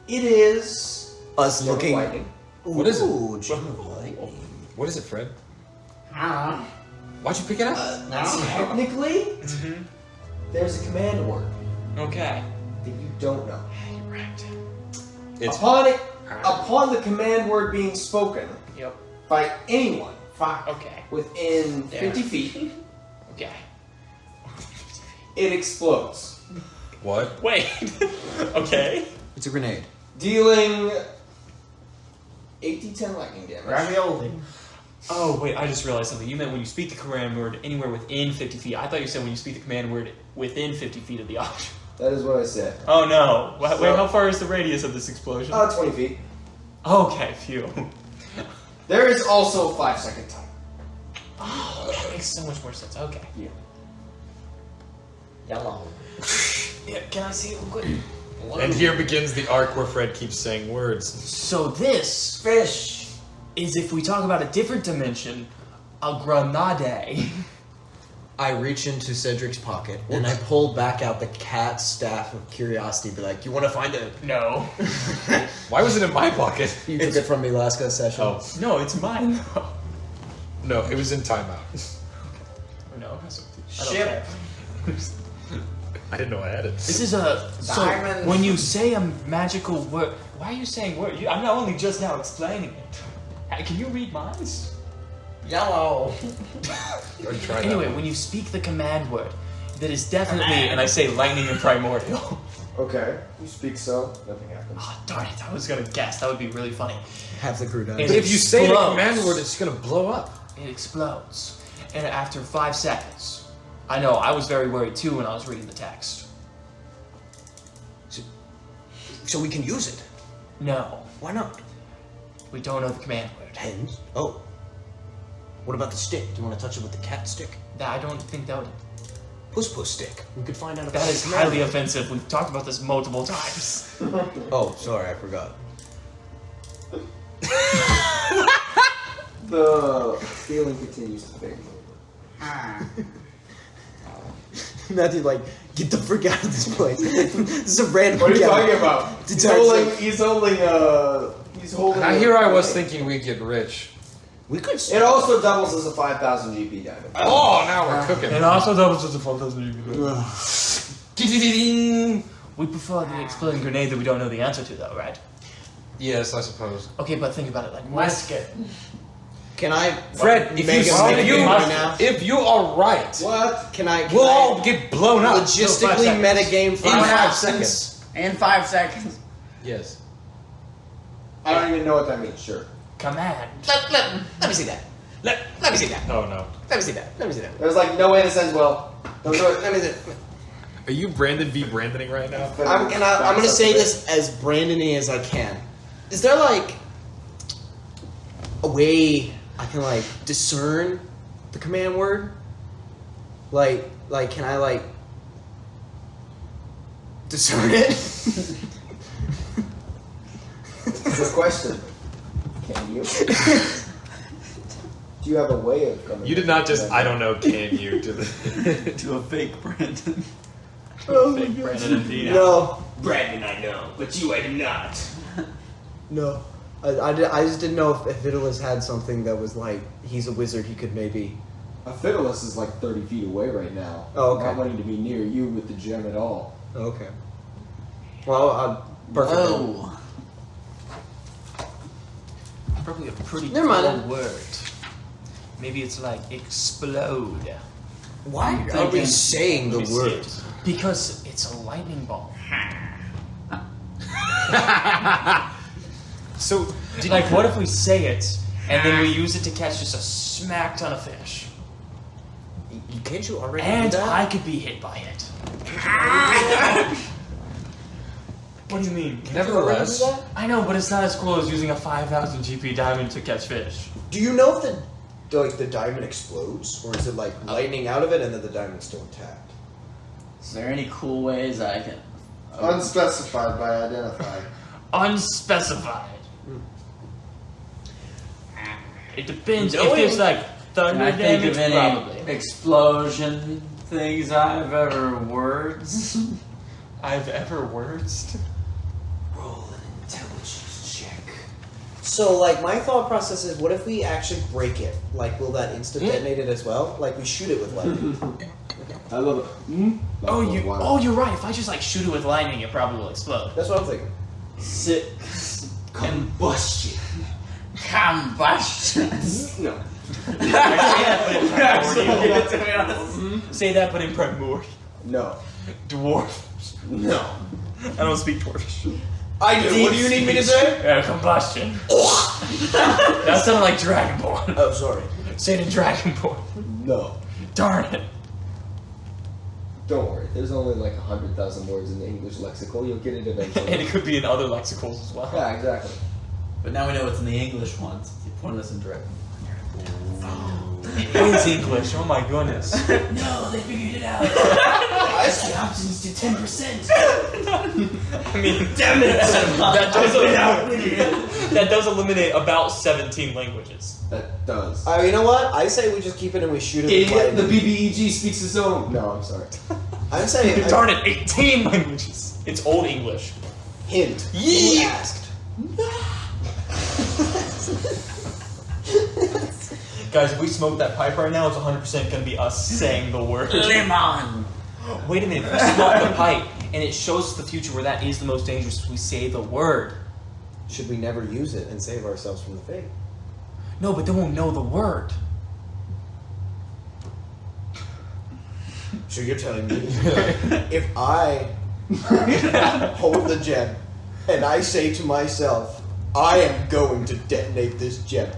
It is Us looking. lightning. What is it? Ooh, gem of lightning. What is it, Fred? Ah. Why'd you pick it up? No. Technically, Mm-hmm. there's a command word Okay. that you don't know. Right. It's Upon the command word being spoken Yep. by anyone Okay. within There. 50 feet, Okay. it explodes, what? Wait. Okay. It's a grenade. dealing 8d10 lightning damage. Ravioli. Oh, wait, I just realized something. You meant when you speak the command word anywhere within 50 feet. I thought you said when you speak the command word within 50 feet of the object. That is what I said. Oh, no. Wait, So- how far is the radius of this explosion? 20 feet. Okay, phew. There is also a 5-second time. Oh, that makes so much more sense. Okay. Yellow. Yeah, can I see it real quick? And here begins the arc where Fred keeps saying words. So this fish is, if we talk about a different dimension, a grenade. I reach into Cedric's pocket and I pull back out the cat staff of curiosity. Be like, "You want to find a?" No. Why was it in my pocket? You took it from me last session. Oh No, it's mine. no, it was in timeout. Or no, I don't Ship. care. I didn't know I had it. This is a so Diamond. when you say a magical word. Why are you saying word? I'm not only just now explaining it. Can you read minds? Yellow. Try that Anyway, one. when you speak the command word, that is definitely, and I say lightning and primordial. Okay, you speak so, nothing happens. Oh, darn it! I was gonna guess. That would be really funny. Have the crew die. It But if you say the explodes. command word, it's gonna blow up. It explodes, and after 5 seconds, I know I was very worried too when I was reading the text. So we can use it. No, Why not? we don't know the command word. Hens? Oh. What about the stick? Do you want to touch it with the cat stick? I don't think that would. Puss stick. We could find out about That the is command highly word. offensive. We've talked about this multiple times. Oh, sorry, I forgot. The feeling continues to fade. Matthew, like, get the frick out of this place. This is a random. What are you guy. talking about? He's holding. Now here I was thinking we'd get rich. We could. It also doubles as a 5,000 GP diamond. Oh, now we're cooking. It also doubles as a 4,000. We prefer the exploding grenade that we don't know the answer to, though, right? Yes, I suppose. Okay, but think about it like Musket. Can I, Fred, if make you, a if meta you, game right now? if you are right, What? Can I? we'll all get blown up. logistically No, 5 meta seconds. game In for 5 seconds. In 5 seconds. Yes. I don't even know what that means. Sure. command. Let me see that. Let me see that. Oh no. Let me see that. Let me see that. There's like no way this ends well. Don't do it. Let me see. Are you Brandon v. Brandoning right now? I'm gonna say this as Brandon-y as I can. Is there like a way I can like discern the command word? Like can I like discern it? Good question. Can you? Do you have a way of coming? You did not just, I don't know, can you, to the... To a fake Brandon. Big Brandon indeed. No, Brandon, I know, but you I do not. no. I just didn't know if Vitalis had something that was like he's a wizard. He could maybe. A Fiddless is like 30 feet away right now. Oh, okay. Not wanting to be near you with the gem at all. Okay. Well, perfect. then. Whoa. Probably a pretty Never mind. cool word. Maybe it's like explode. Why I'm are we thinking- saying the Let me see word? it. Because it's a lightning ball. So, Like, what if we say it and then we use it to catch just a smack ton of fish? Can't you already And do that? I could be hit by it. What do you mean? nevertheless, I know, but it's not as cool as using a 5,000 GP diamond to catch fish. Do you know if the diamond explodes, or is it like lightning out of it and then the diamond's still intact? Is there any cool ways I can? Unspecified by identified. Unspecified. It depends. Knowing- If there's like Can thunder I think damage, of any probably. explosion things I've ever words? I've ever wordsed. Roll an intelligence check. So, like, my thought process is, what if we actually break it? Like, will that instant detonate it as well? Like, we shoot it with lightning. I love it. Oh, you're right. If I just like shoot it with lightning, it probably will explode. That's what I'm thinking. 6 Combustion. combustion. No. Say that, but in primordial. No. Dwarf. No. I don't speak dwarfish. I do. What do you need me to say? Combustion. That sounded like Dragonborn. Oh, sorry. Say it in Dragonborn. No. Darn it. Don't worry. There's only like 100,000 words in the English lexical. You'll get it And eventually. it could be in other lexicals as well. Yeah, exactly. But now we know it's in the English ones. You pointed us in direct. It is English. Oh my goodness. No, they figured it out. Raise the options to 10%. I mean, Damn it! that does that does eliminate about 17 languages. That does. You know what? I say we just keep it and we shoot it with Idiot, the lightning. BBEG speaks his own. No, I'm sorry. I'm saying Darn it, 18 languages. It's Old English. hint. Yee! You asked. Guys, if we smoke that pipe right now, it's 100% going to be us saying the word. Lemon. Wait a minute, if we smoke the pipe and it shows us the future where that is the most dangerous, we say the word. Should we never use it and save ourselves from the fate? No, but then we'll know the word. So you're telling me if I hold the gem and I say to myself, I am going to detonate this gem,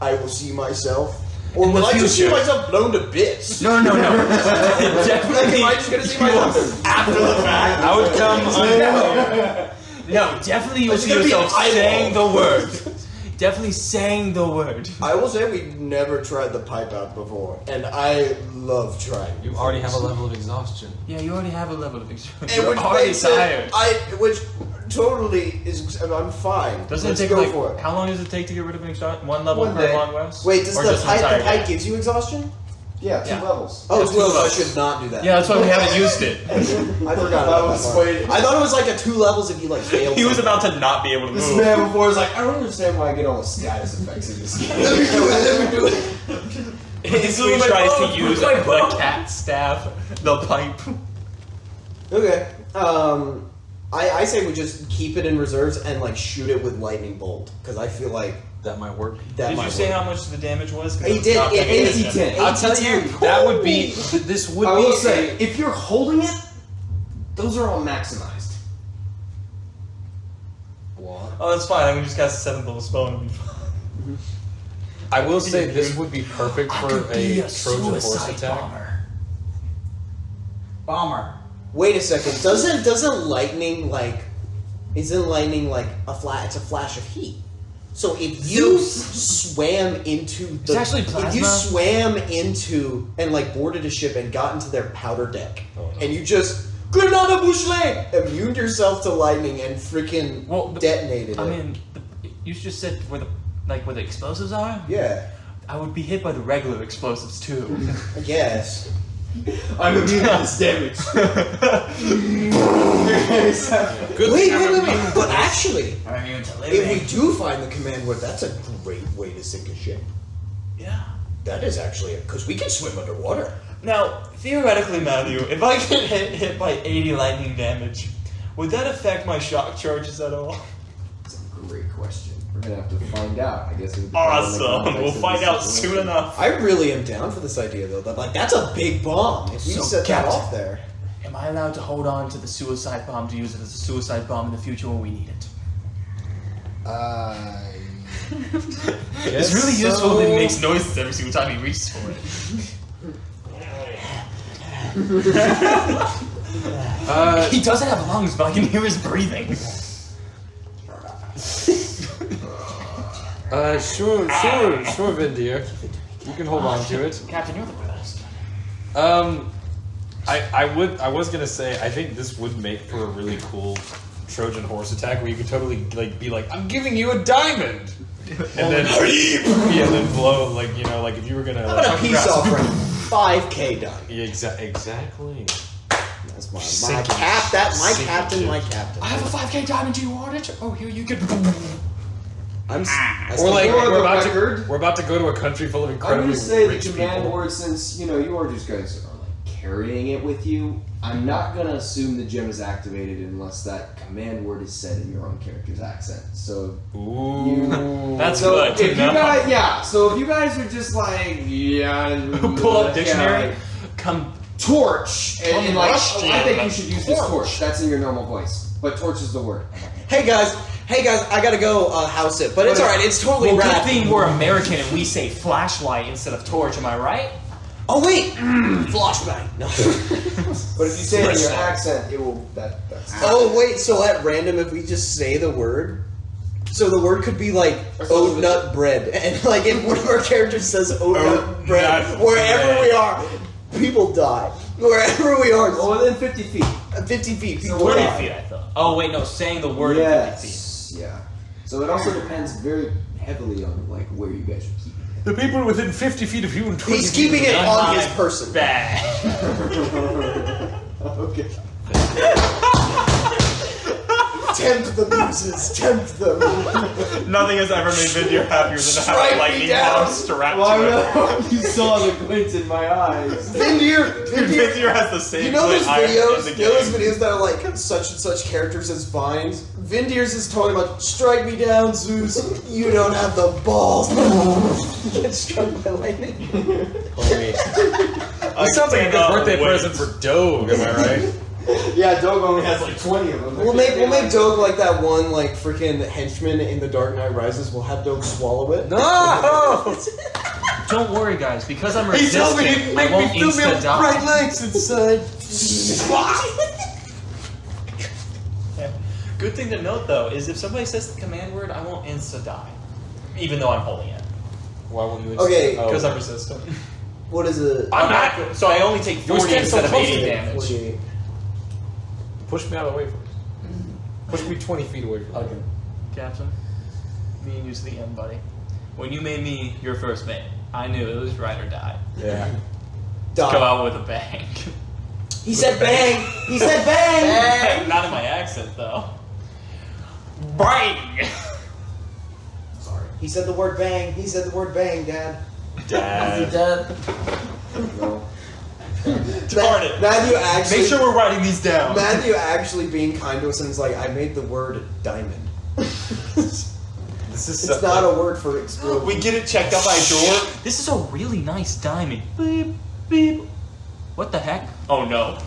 I will see myself, or In the will I just see future. myself blown to bits? No. Like, Definitely. am I just gonna see myself after the fact? Outcome No, definitely you'll It's see gonna be yourself an eyeball. saying the word. Definitely saying the word. I will say we've never tried the pipe out before, and I love trying. You already have a level of exhaustion. Yeah, you already have a level of experience. And You're which already makes tired. which totally is. I'm fine. Doesn't Let's it take go like for it. how long does it take to get rid of an exhaustion? One level One per day. long rest? Wait, does Or the just an pipe entire day? gives you exhaustion? Yeah, 2 Yeah. levels. Oh, Yeah, it's 2 well, I levels. should not do that. Yeah, that's why we haven't used it. I forgot That about was that part. way- I thought it was like a 2 levels if you like failed. He was something. about to not be able to This move. man before was like, I don't understand why I get all the status effects in this game. Let me do it. He tries to use the cat staff, the pipe. Okay. I say we just keep it in reserves and like shoot it with lightning bolt because I feel like That might work. that Did might you say work. how much the damage was? 'Cause He I was did. not It paying is attention. 18. I'll tell you, that would be. This would I be. will say, if you're holding it, those are all maximized. What? Oh, that's fine. I can just cast a 7th level spell and it'll be fine. I will say this would be perfect for a Trojan horse attack. Bomber. Wait a second. Doesn't lightning like? Isn't lightning like a flash? It's a flash of heat. So if you swam into the, It's actually if you plasma. swam into and like boarded a ship and got into their powder deck, Oh, no. and you just Grenada Bouchelet immune yourself to lightning and freaking detonated it. I mean, you just said where the explosives are. yeah, I would be hit by the regular explosives too. I guess. I'm immune to this damage. Good Wait, thing I'm wait. But actually, I'm immune to if we living. do find the command word, that's a great way to sink a ship. Yeah. That is actually because we can swim underwater. Now, theoretically, Matthew, if I get hit by 80 lightning damage, would that affect my shock charges at all? That's a great question. We're gonna have to find out. I guess it would depend on the Awesome. context We'll of find the out situation. soon enough. I really am down for this idea though. That like that's a big bomb. If we So, set that Captain. off there. Am I allowed to hold on to the suicide bomb to use it as a suicide bomb in the future when we need it? It's really useful that he makes noises every single time he reaches for it. He doesn't have lungs, but I can hear his breathing. Sure, Vindir. You can hold on to it. Captain, you're the best. I was gonna say I think this would make for a really cool Trojan horse attack where you could totally like be like, I'm giving you a diamond, and then and then blow like like if you were gonna How about a like, peace offering? 5K done. yeah, exactly. That's my Sinking cap. That my sinking captain. ship. My captain. I have a 5K diamond. Do you want it? Oh, here you get. I'm. Or like For the we're record, about to go to a country full of I'm incredibly gonna say the rich command people. word, since you Orju's guys are like carrying it with you. I'm not gonna assume the gem is activated unless that command word is said in your own character's accent. So Ooh, That's so good. if to you know. guys, yeah. So if you guys are just like, Pull up dictionary. yeah, Come. torch, and like, Combustion. I think you should use this Torch. torch. That's in your normal voice, but torch is the word. Hey guys, I gotta go house it, but it's alright. It's totally Well, rad. good thing we're American and we say flashlight instead of torch. Am I right? Oh wait, flashbang. No. But if you say it in your accent, it will. That's. Oh wait, so at random, if we just say the word, so the word could be like oat nut bread, and like if one of our characters says oat nut bread, nut wherever bread. we are, People die. Wherever we are, Well, within 50 feet. 50 feet, people 20 die. feet, I thought. Oh, wait, no, saying the word at 50 feet. Yes. Yeah. So it also depends very heavily on like where you guys are keeping it. The people within 50 feet of you and 20 He's keeping it Not on his my person. Bag. Okay. Tempt the muses, tempt them. Nothing has ever made Vindir happier than to have Strike a me lightning down. bolt strapped Well, to it. you saw the glint in my eyes. Vindir, Vindir has the same you know those glint iron in videos? the You know those game. videos that are like such and such characters as vines? Vindir's is talking about strike me down, Zeus. You don't have the balls. Get struck by lightning. Homie. It sounds like a good cannot birthday wait. present for Doge, am I right? Yeah, Doug only has like 20 of them. We'll make Doge like that one like freaking henchman in The Dark Knight Rises. We'll have Doge swallow it. No! Don't worry, guys. Because I'm He told me resistant, to I make won't me feel me insta die. bright lights inside. Good thing to note, though, is if somebody says the command word, I won't insta die, even though I'm holding it, Why won't you Okay. because I'm resistant. What is it? I'm not. So I only take 40 stand so instead of close to 80 me. damage. 48. Push me out of the way first. Push me 20 feet away from Okay. Captain, me and you's the end, buddy. When you made me your first mate, I knew it was ride or die. Yeah. Go Die. out with a bang. He said bang. He said bang. Not in my accent, though. Bang! Sorry. He said the word bang. He said the word bang, Dad. Is he dead? No. Darn it. Matthew actually. Make sure we're writing these down. Matthew actually being kind to us and is like, I made the word diamond. This is It's not a word for explosion. We get it checked out by a door. This is a really nice diamond. Beep, beep. What the heck? Oh no.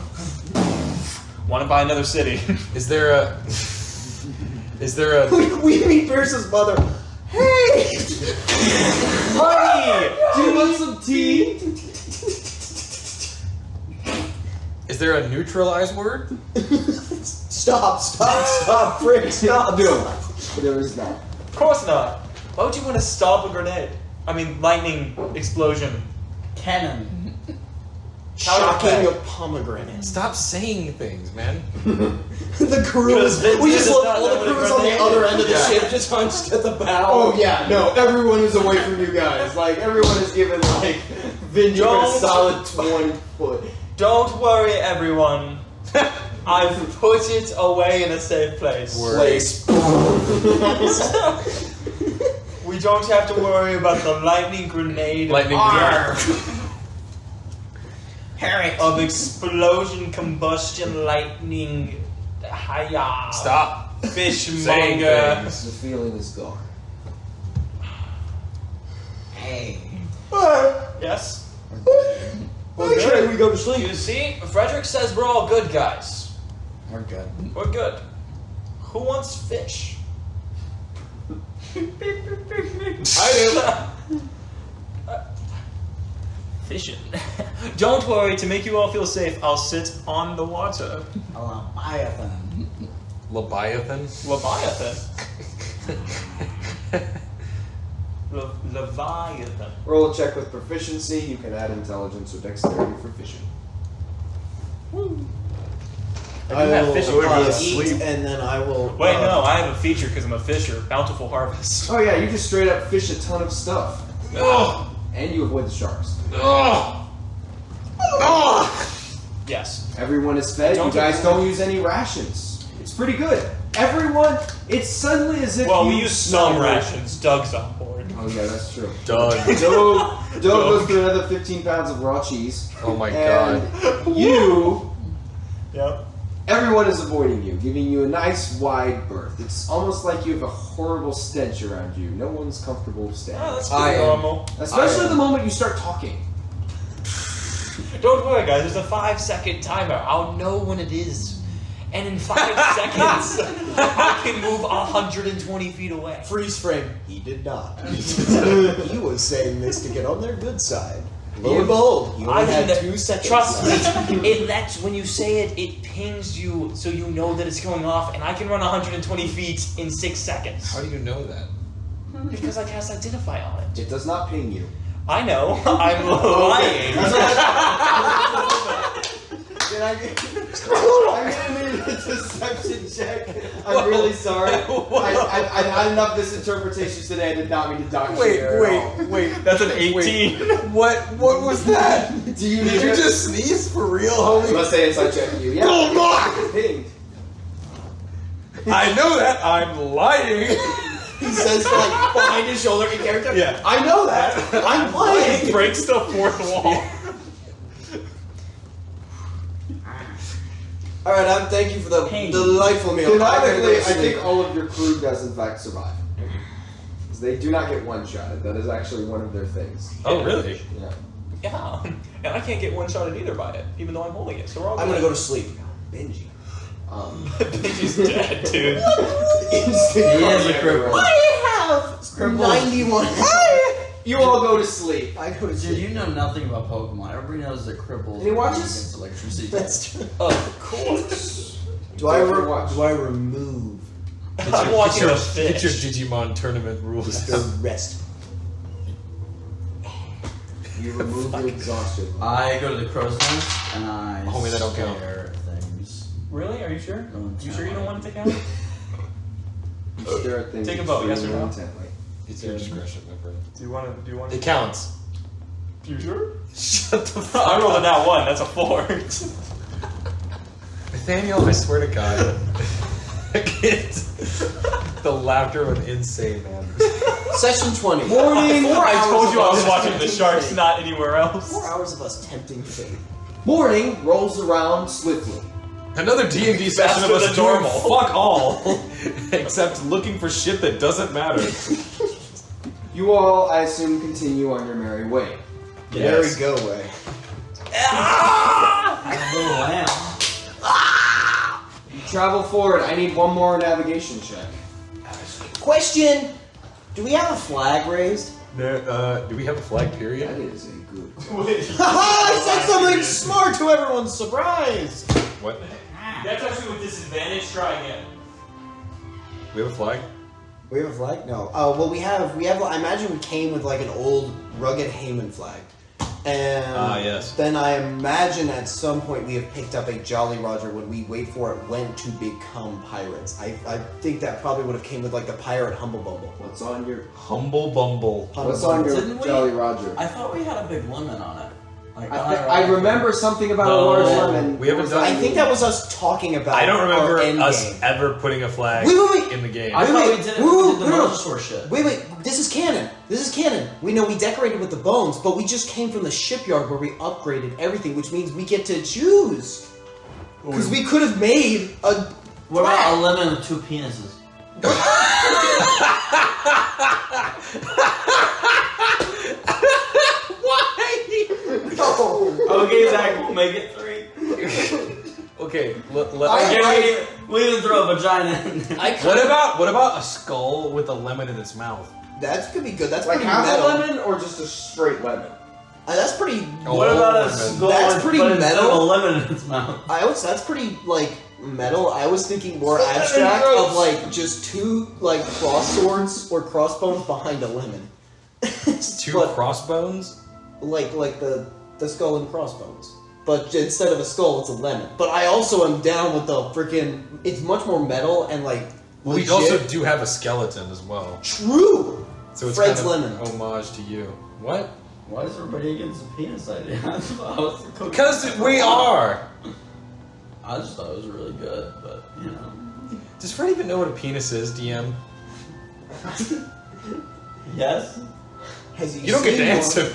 Want to buy another city? Is there a... we meet Pierce's mother. Hey! Honey! Do you want some tea? Is there a neutralized word? Stop, Frick, stop. No. There is not. Of course not. Why would you want to stop a grenade? I mean, lightning explosion. Cannon. Shocking of pomegranates. Stop saying things, man. The crew Because is. Vince We just does look. not All know the what a crew is on the grenade other is. end of the Yeah. ship, just hunched at the bow. Oh yeah, no, everyone is away from you guys. Like everyone is given like Vineyard a Don't- solid 20 foot. Don't worry, everyone. I've put it away in a safe place. Place. We don't have to worry about the lightning grenade Lightning of explosion, combustion, lightning, hiya. Stop saying Fishmonger. things. The feeling is gone. Hey. Yes? Okay, we go to sleep. You see, Frederick says we're all good guys. We're good. We're good. Who wants fish? I Fishing. Don't worry, to make you all feel safe, I'll sit on the water. A Leviathan. Leviathan? Leviathan. Leviathan. Roll a check with proficiency. You can add intelligence or dexterity for fishing. I do have fishing eat, cards. and then I will. Wait, no, I have a feature because I'm a fisher. Bountiful harvest. Oh yeah, you just straight up fish a ton of stuff, Ugh. and you avoid the sharks. Ugh. Yes. Everyone is fed. Don't You guys avoid- don't use any rations. It's pretty good. Everyone, it's suddenly as if Well, you we use some rations. Doug's on board. Oh yeah, that's true. Doug. Doug goes through another 15 pounds of raw cheese. Oh my And god. you, Yep. everyone is avoiding you, giving you a nice wide berth. It's almost like you have a horrible stench around you. No one's comfortable standing. Oh, that's I pretty am. normal. Especially the moment you start talking. Don't worry, guys. There's a 5-second timer. I'll know when it is. And in 5 seconds, I can move 120 feet away. Freeze frame. He did not. He was saying this to get on their good side. Lo and behold, he only had 2 seconds. Trust left. me, it lets when you say it, it pings you so you know that it's going off, and I can run 120 feet in 6 seconds. How do you know that? Because I cast Identify on it. It does not ping you. I know. I'm lying. Did I need a deception check. I'm really sorry. I had enough misinterpretations today. I did not mean to dox you there at all. wait. That's an 18. What was that? Do you Did need you it? just sneeze for real, homie? Let's say inside check you. Yeah. Oh, no! Pinged. I know that. I'm lying. He says like behind his shoulder in character. Yeah. I know that. I'm lying. Breaks the fourth wall. All right, thank you for the Pain. delightful meal. Canonically, I I'm gonna go think sleep. all of your crew does in fact survive. 'Cause they do not get one-shotted. That is actually one of their things. Oh, really? Yeah. Yeah. And I can't get one-shotted either by it, even though I'm holding it. So we're all I'm good. gonna go to sleep. Benji. He's dead, dude. Instant He is a cardiac cripple. arrest. I have 91. You all go to sleep. I go to Dude, sleep. you know nothing about Pokemon. Everybody knows that cripples And he are watches? against electricity. That's true. Of course. Do I watch? remove I'm watching a fish. Get your Digimon tournament rules. the rest? You remove the exhaustion. I go to the crow's nest and I Homie, that don't count. stare at things. Really? Are you sure? No, You sure you don't want to take out? You stare at things Take a vote, yes or extremely no? intently. It's your discretion, my friend. Do you want to? It counts. You sure? Shut the fuck I rolled a up. nat 1. That's a 4. Nathaniel, I swear to God. The laughter was insane, man. Session 20. Morning! I told you I was Hours of watching the tempting sharks, fate. not anywhere else. 4 hours of us tempting fate. Morning rolls around swiftly. Another D&D session of Faster us than doing normal. fuck all. Except looking for shit that doesn't matter. You all, I assume, continue on your merry way. There we go, way. I'm a little lamb. You travel forward. I need one more navigation check. Question: do we have a flag raised? Do we have a flag That period? is a good. Haha! I said something smart to everyone's surprise. What? That's actually with disadvantage. Try again. We have a flag? We have a flag? No. Oh, well, we have. I imagine we came with like an old rugged Heyman flag, and yes. then I imagine at some point we have picked up a Jolly Roger when we wait for it went to become pirates. I think that probably would have came with like the pirate Humble Bumble. What's on your Humble Bumble. What's on your Didn't we? Jolly Roger? I thought we had a big lemon on it. Like, I remember something about a No, large lemon. we haven't Was done- that I think that was us talking about. I don't remember our end us game. ever putting a flag Wait. in the game. I thought Wait, we wait, did it. wait, We did the wait, wait. Mosasaur shit. Wait, this is canon. This is canon. We know we decorated with the bones, but we just came from the shipyard where we upgraded everything, which means we get to choose. Because we could have made a. What about a lemon with 2 penises? Okay, Zach, we'll make it 3. Okay, We didn't throw a vagina in there. what about a skull with a lemon in its mouth? That could be good. That's like pretty half metal. a lemon or just a straight lemon? That's pretty. Oh, What about a lemon. skull That's with pretty but instead of metal. a lemon in its mouth? That's pretty like metal. I was thinking more abstract of like just 2 like cross swords or crossbones behind a lemon. 2 But, crossbones? like the skull and crossbones. But instead of a skull, it's a lemon. But I also am down with the freaking. It's much more metal and like. Well, we legit. also do have a skeleton as well. True. So it's Fred's kind of lemon. homage to you. What? Why is everybody against the penis idea? Because we are! I just thought it was really good, but you know. Does Fred even know what a penis is, DM? Yes? Has he You don't get to seen answer. one?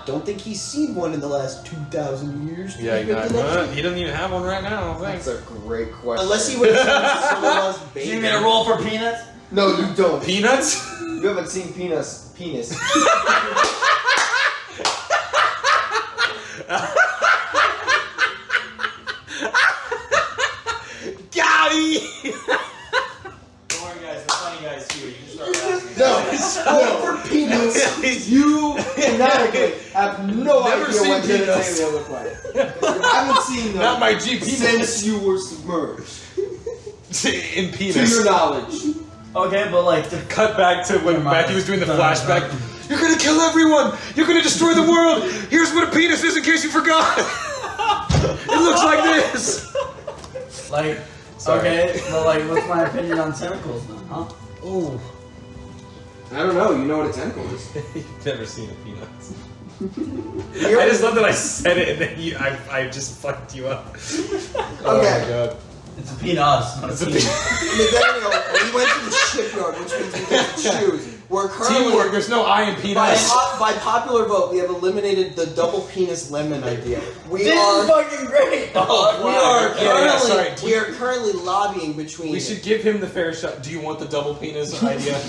Don't think he's seen one in the last 2,000 years. Yeah, he doesn't even have one right now, I That's think. a great question. Unless he would have seen Silgal's Do baby. you mean a roll for peanuts? No, you don't. Peanuts? You haven't seen penis. Gary! Don't worry, guys. The funny guy's here. You can start laughing. No, for peanuts. You canonically have no Never idea seen what peanuts. genitalia look like. You haven't seen them Not my GP since you were submerged. In To penis. your knowledge. Okay, but like, Cut back to when Matthew was doing the flashback. You're gonna kill everyone! You're gonna destroy the world! Here's what a penis is in case you forgot! It looks like this! Like, Sorry. okay, but like, what's my opinion on tentacles then, huh? Oh. I don't know. You know what a tentacle is? You've never seen a penis. You're- I just love that I said it and then I just fucked you up. Oh Okay. my god. It's a penis, not It's a a penis. Nathaniel, we went to the shipyard, which means we get to choose. We're currently Teamwork, there's no I in penis. by popular vote, we have eliminated the double penis lemon idea. We This are is fucking great, dog. we are Yeah, yeah, currently sorry. we are currently lobbying between. We should give him the fair shot. Do you want the double penis idea?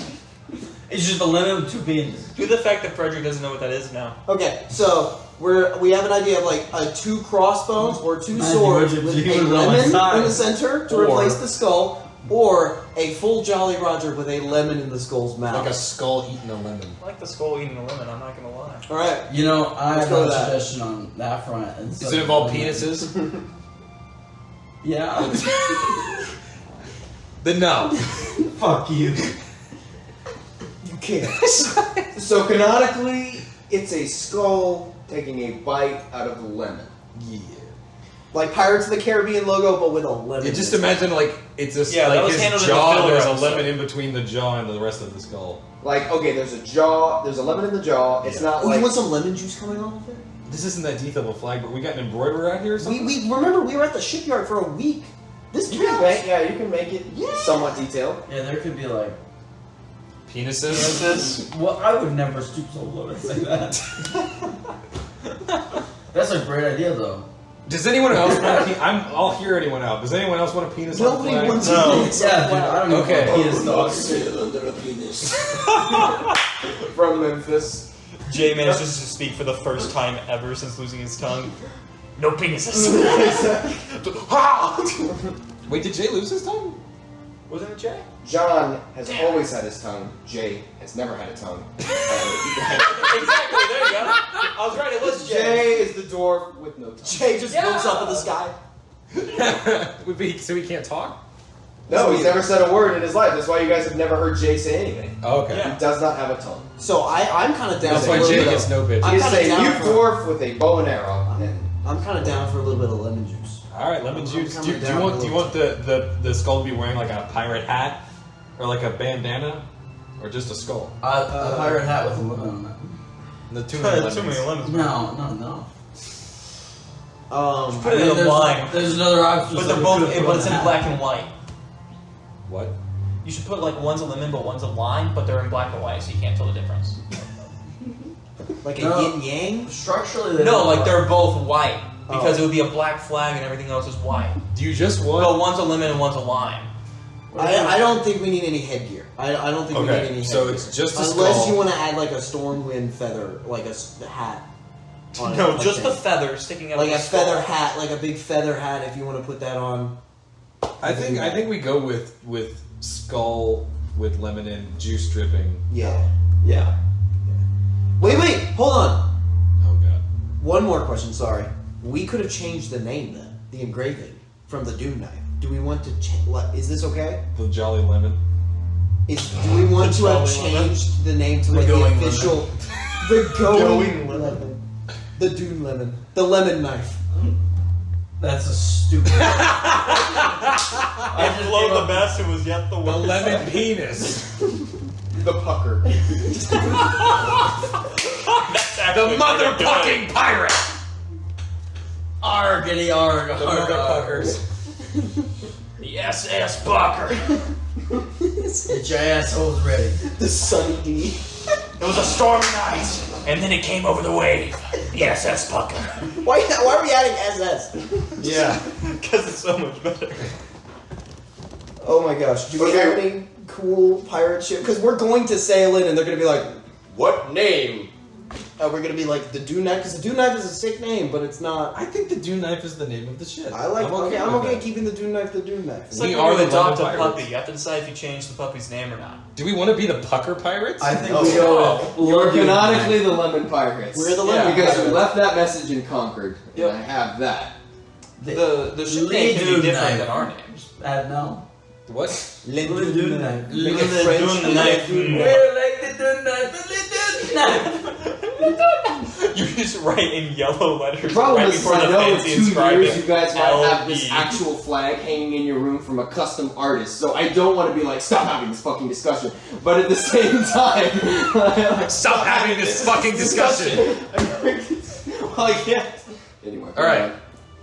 It's just a lemon with 2 penises. Do the fact that Frederick doesn't know what that is now. Okay, so we have an idea of like 2 crossbones or 2 Matthew, swords would with you a do it on my lemon side? in the center to Or- replace the skull, or a full Jolly Roger with a lemon in the skull's mouth. Like a skull eating a lemon. I like the skull eating a lemon, I'm not gonna lie. All right. You know, I Let's have go a with that. suggestion on that front. Does it involve penises? Yeah. Then no. Fuck you. You can't. So canonically, it's a skull taking a bite out of the lemon. Yeah. Like Pirates of the Caribbean logo, but with a lemon. Yeah, just inside. imagine like it's a Yeah, that like was his handled in the jaw. filler There's a episode. lemon in between the jaw and the rest of the skull. Like, okay, there's a jaw, there's a lemon in the jaw. It's Yeah. not Oh, like you want some lemon juice coming off of it? This isn't that deep of a flag, but we got an embroiderer out here or something. we remember we were at the shipyard for a week. This You can counts. make, yeah, you can make it Yeah. somewhat detailed. Yeah, there could be like. Penises. Well, I would never stoop so low and say that. That's a great idea, though. Does anyone else want a penis? I'll hear anyone out. Does anyone else want a penis on the Nobody flag? wants No. to penis. Yeah, dude, I don't even Okay. know penis dog. sail under a penis. From Memphis. Jay manages to speak for the first time ever since losing his tongue. No penises. Wait, did Jay lose his tongue? Wasn't it Jay? John has always had his tongue. Jay has never had a tongue. Exactly, there you go. I was right, it was Jay. Jay is the dwarf with no tongue. Jay just looks up at the sky. So he can't talk? No, he's never said a word in his life. That's why you guys have never heard Jay say anything. Oh, okay. Yeah. He does not have a tongue. So I'm kind of down That's for a why little Jay bit gets of, no bitches. I'm kinda kinda a down mute for- dwarf with a bow and arrow. I'm kind of down for a little bit of lemon juice. All right, lemon juice. I'm Do you down want for do you want the skull to be wearing like a pirate hat, or like a bandana, or just a skull? A pirate hat with a lemon on it. The too many Too many lemons. lemons. No. Put it in a there's, wine. There's another option. But they're both, but it's in black and white. What? You should put like one's a lemon, but one's a lime, but they're in black and white, so you can't tell the difference. Like a No. yin yang? Structurally, they No, don't like work. they're both white because it would be a black flag and everything else is white. Do you just want? But one's a lemon and one's a lime. I don't think we need any headgear. I don't think we need Okay, any so headgear. it's just a Unless skull. you want to add like a stormwind feather, like a hat. on it, No, like just that. the feather sticking out. Like of a the skull. feather hat, like a big feather hat if you want to put that on. I think we go with skull with lemon and juice dripping. Yeah. Yeah. Wait, hold on. Oh god. One more question, sorry. We could have changed the name then, the engraving, from the Doom Knife. Do we want to change? Is this okay? The Jolly Lemon. Do we want to have Jolly Lemon? changed the name to The like the Going official, the Going lemon, the Doom Lemon, the Lemon Knife? That's a stupid. I love the best. It was yet the The worst. lemon penis. The pucker. That's The actually mother pretty good. fucking pirate. Argity arg. The motherfuckers. The SS Bucker. Get your assholes ready. The Sunny D. It was a stormy night, and then it came over the wave. The SS Bucker. Why are we adding SS? Yeah. Because it's so much better. Oh my gosh, do we have any cool pirate ship? Because we're going to sail in and they're going to be like, what name? We're going to be like the Doom Knife, because the Doom Knife is a sick name, but it's not. I think the Doom Knife is the name of the ship. I'm okay with that. keeping the Doom Knife the Doom Knife. It's We like are when you the adopt a lemon puppy. pirates. You have to decide if you change the puppy's name or not. Do we want to be the Pucker Pirates? I think Oh, we go with You're Lord Doom canonically the Lemon Pirates. We're the Yeah, Lemon Because Pirates. we left that message in Concord, Yep. and I have that. The ship Lee name can be Doom different Knife. than our names. No. What? Le Lord Doom Knife. Like a Le French Doom Knife. We're like the Doom Knife. The Doom You just write in yellow letters The problem right is, before I the know in fancy 2 inscribing years you guys might have this LE. actual flag hanging in your room from a custom artist, so I don't want to be like, stop having this fucking discussion. But at the same time, Stop having this fucking discussion. Well, I can't. Anyway. All right.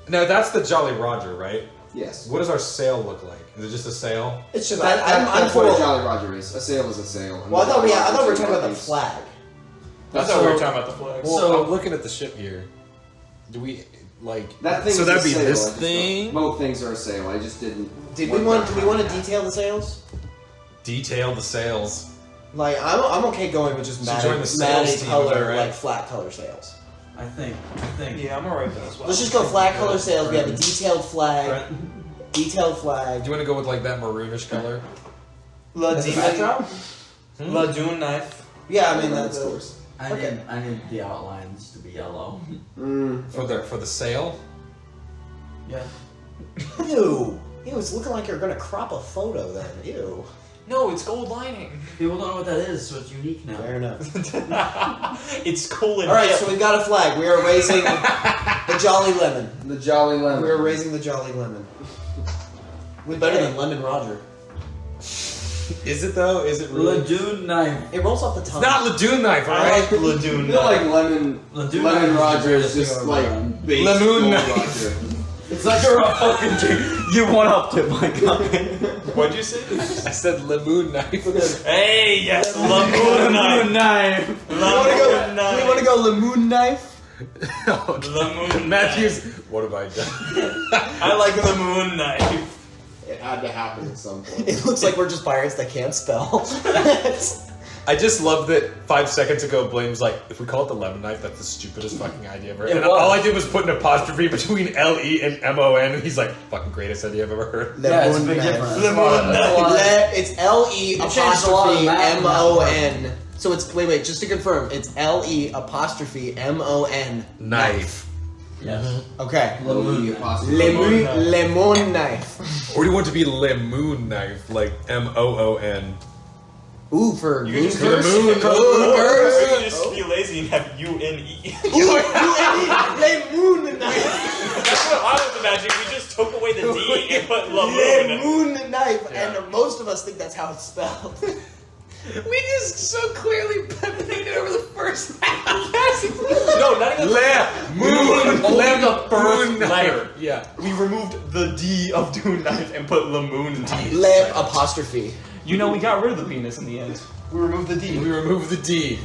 Now that's the Jolly Roger, right? Yes. What does our sail look like? Is it just a sail? It's just That, I'm that's for. what a Jolly Roger is. A sail is a sail. and Well, I thought we Jolly were Roger's talking about the markings. flag. I thought we were talking about the flag. Well, So- I'm looking at the ship here. Do we like? That thing so is that'd a be sail, this I just thing. don't- Both things are a sail. I just didn't. Do we want to detail the sails? Detail the sails. Like I'm okay going with just Should join the matted, sales matted team, color, right? like flat color sails. I think. Yeah, I'm alright with that as well. Let's just go flat color sails. We have a detailed flag. Detailed Do flag. you want to go with like that maroonish color? As a backdrop? Ladoon knife. Yeah, I mean that's of course. I need the outlines to be yellow. For the sail? Yeah. Ew. Ew, it's looking like you're gonna crop a photo then. Ew. No, it's gold lining. People don't know what that is, so it's unique now. Fair enough. It's cool and Alright, hip. so we've got a flag. We are raising the Jolly Lemon. The Jolly Lemon. We are raising the Jolly Lemon. We're better than Lemon Roger. Is it though? Is it really? Ladoon knife. It rolls off the It's tongue. not Ladoon knife, I alright? like I Ladoon feel like knife. Lemon Roger is just thing like I've ever done. base Lemon Gold knife. Roger. It's like you're a fucking G. You one upped it, my god. What'd you say? I said Lamoon knife. Hey, yes, Lamoon knife. knife. Lamoon knife. We want to go Lamoon Knife? Lamoon Matthews, what have I done? I like Lamoon knife. It had to happen at some point. It looks like we're just pirates that can't spell. I just love that 5 seconds ago Blaine was like, if we call it the lemon knife, that's the stupidest fucking idea ever. It And was. all I did was put an apostrophe between L-E and M-O-N, and he's like, fucking greatest idea I've ever heard. Yeah, it's a Lamoon big Knife. difference. Lamoon knife. It's L-E changed a lot of apostrophe math in that M-O-N. So it's, wait, just to confirm, it's L-E apostrophe M-O-N. Knife. Yes. Okay. Lemon apostrophe. Lemon Knife. Or do you want it to be Lemoon knife, like M-O-O-N? Ooh, for You moon just curse? for the moon. For Or moon curse? you just be lazy and have U-N-E. Lemon Knife. That's what I was imagining. We just took away the D and put Lamoon. Lemon Knife. Yeah. And most of us think that's how it's spelled. We just so clearly painted over the first half. No, not even Lemoon. Only the first Lemoon letter. knife. Yeah. We removed the D of Dune knife and put Lamoon knife. Lem apostrophe. You know, we got rid of the penis in the end. We removed the D. We remove the D.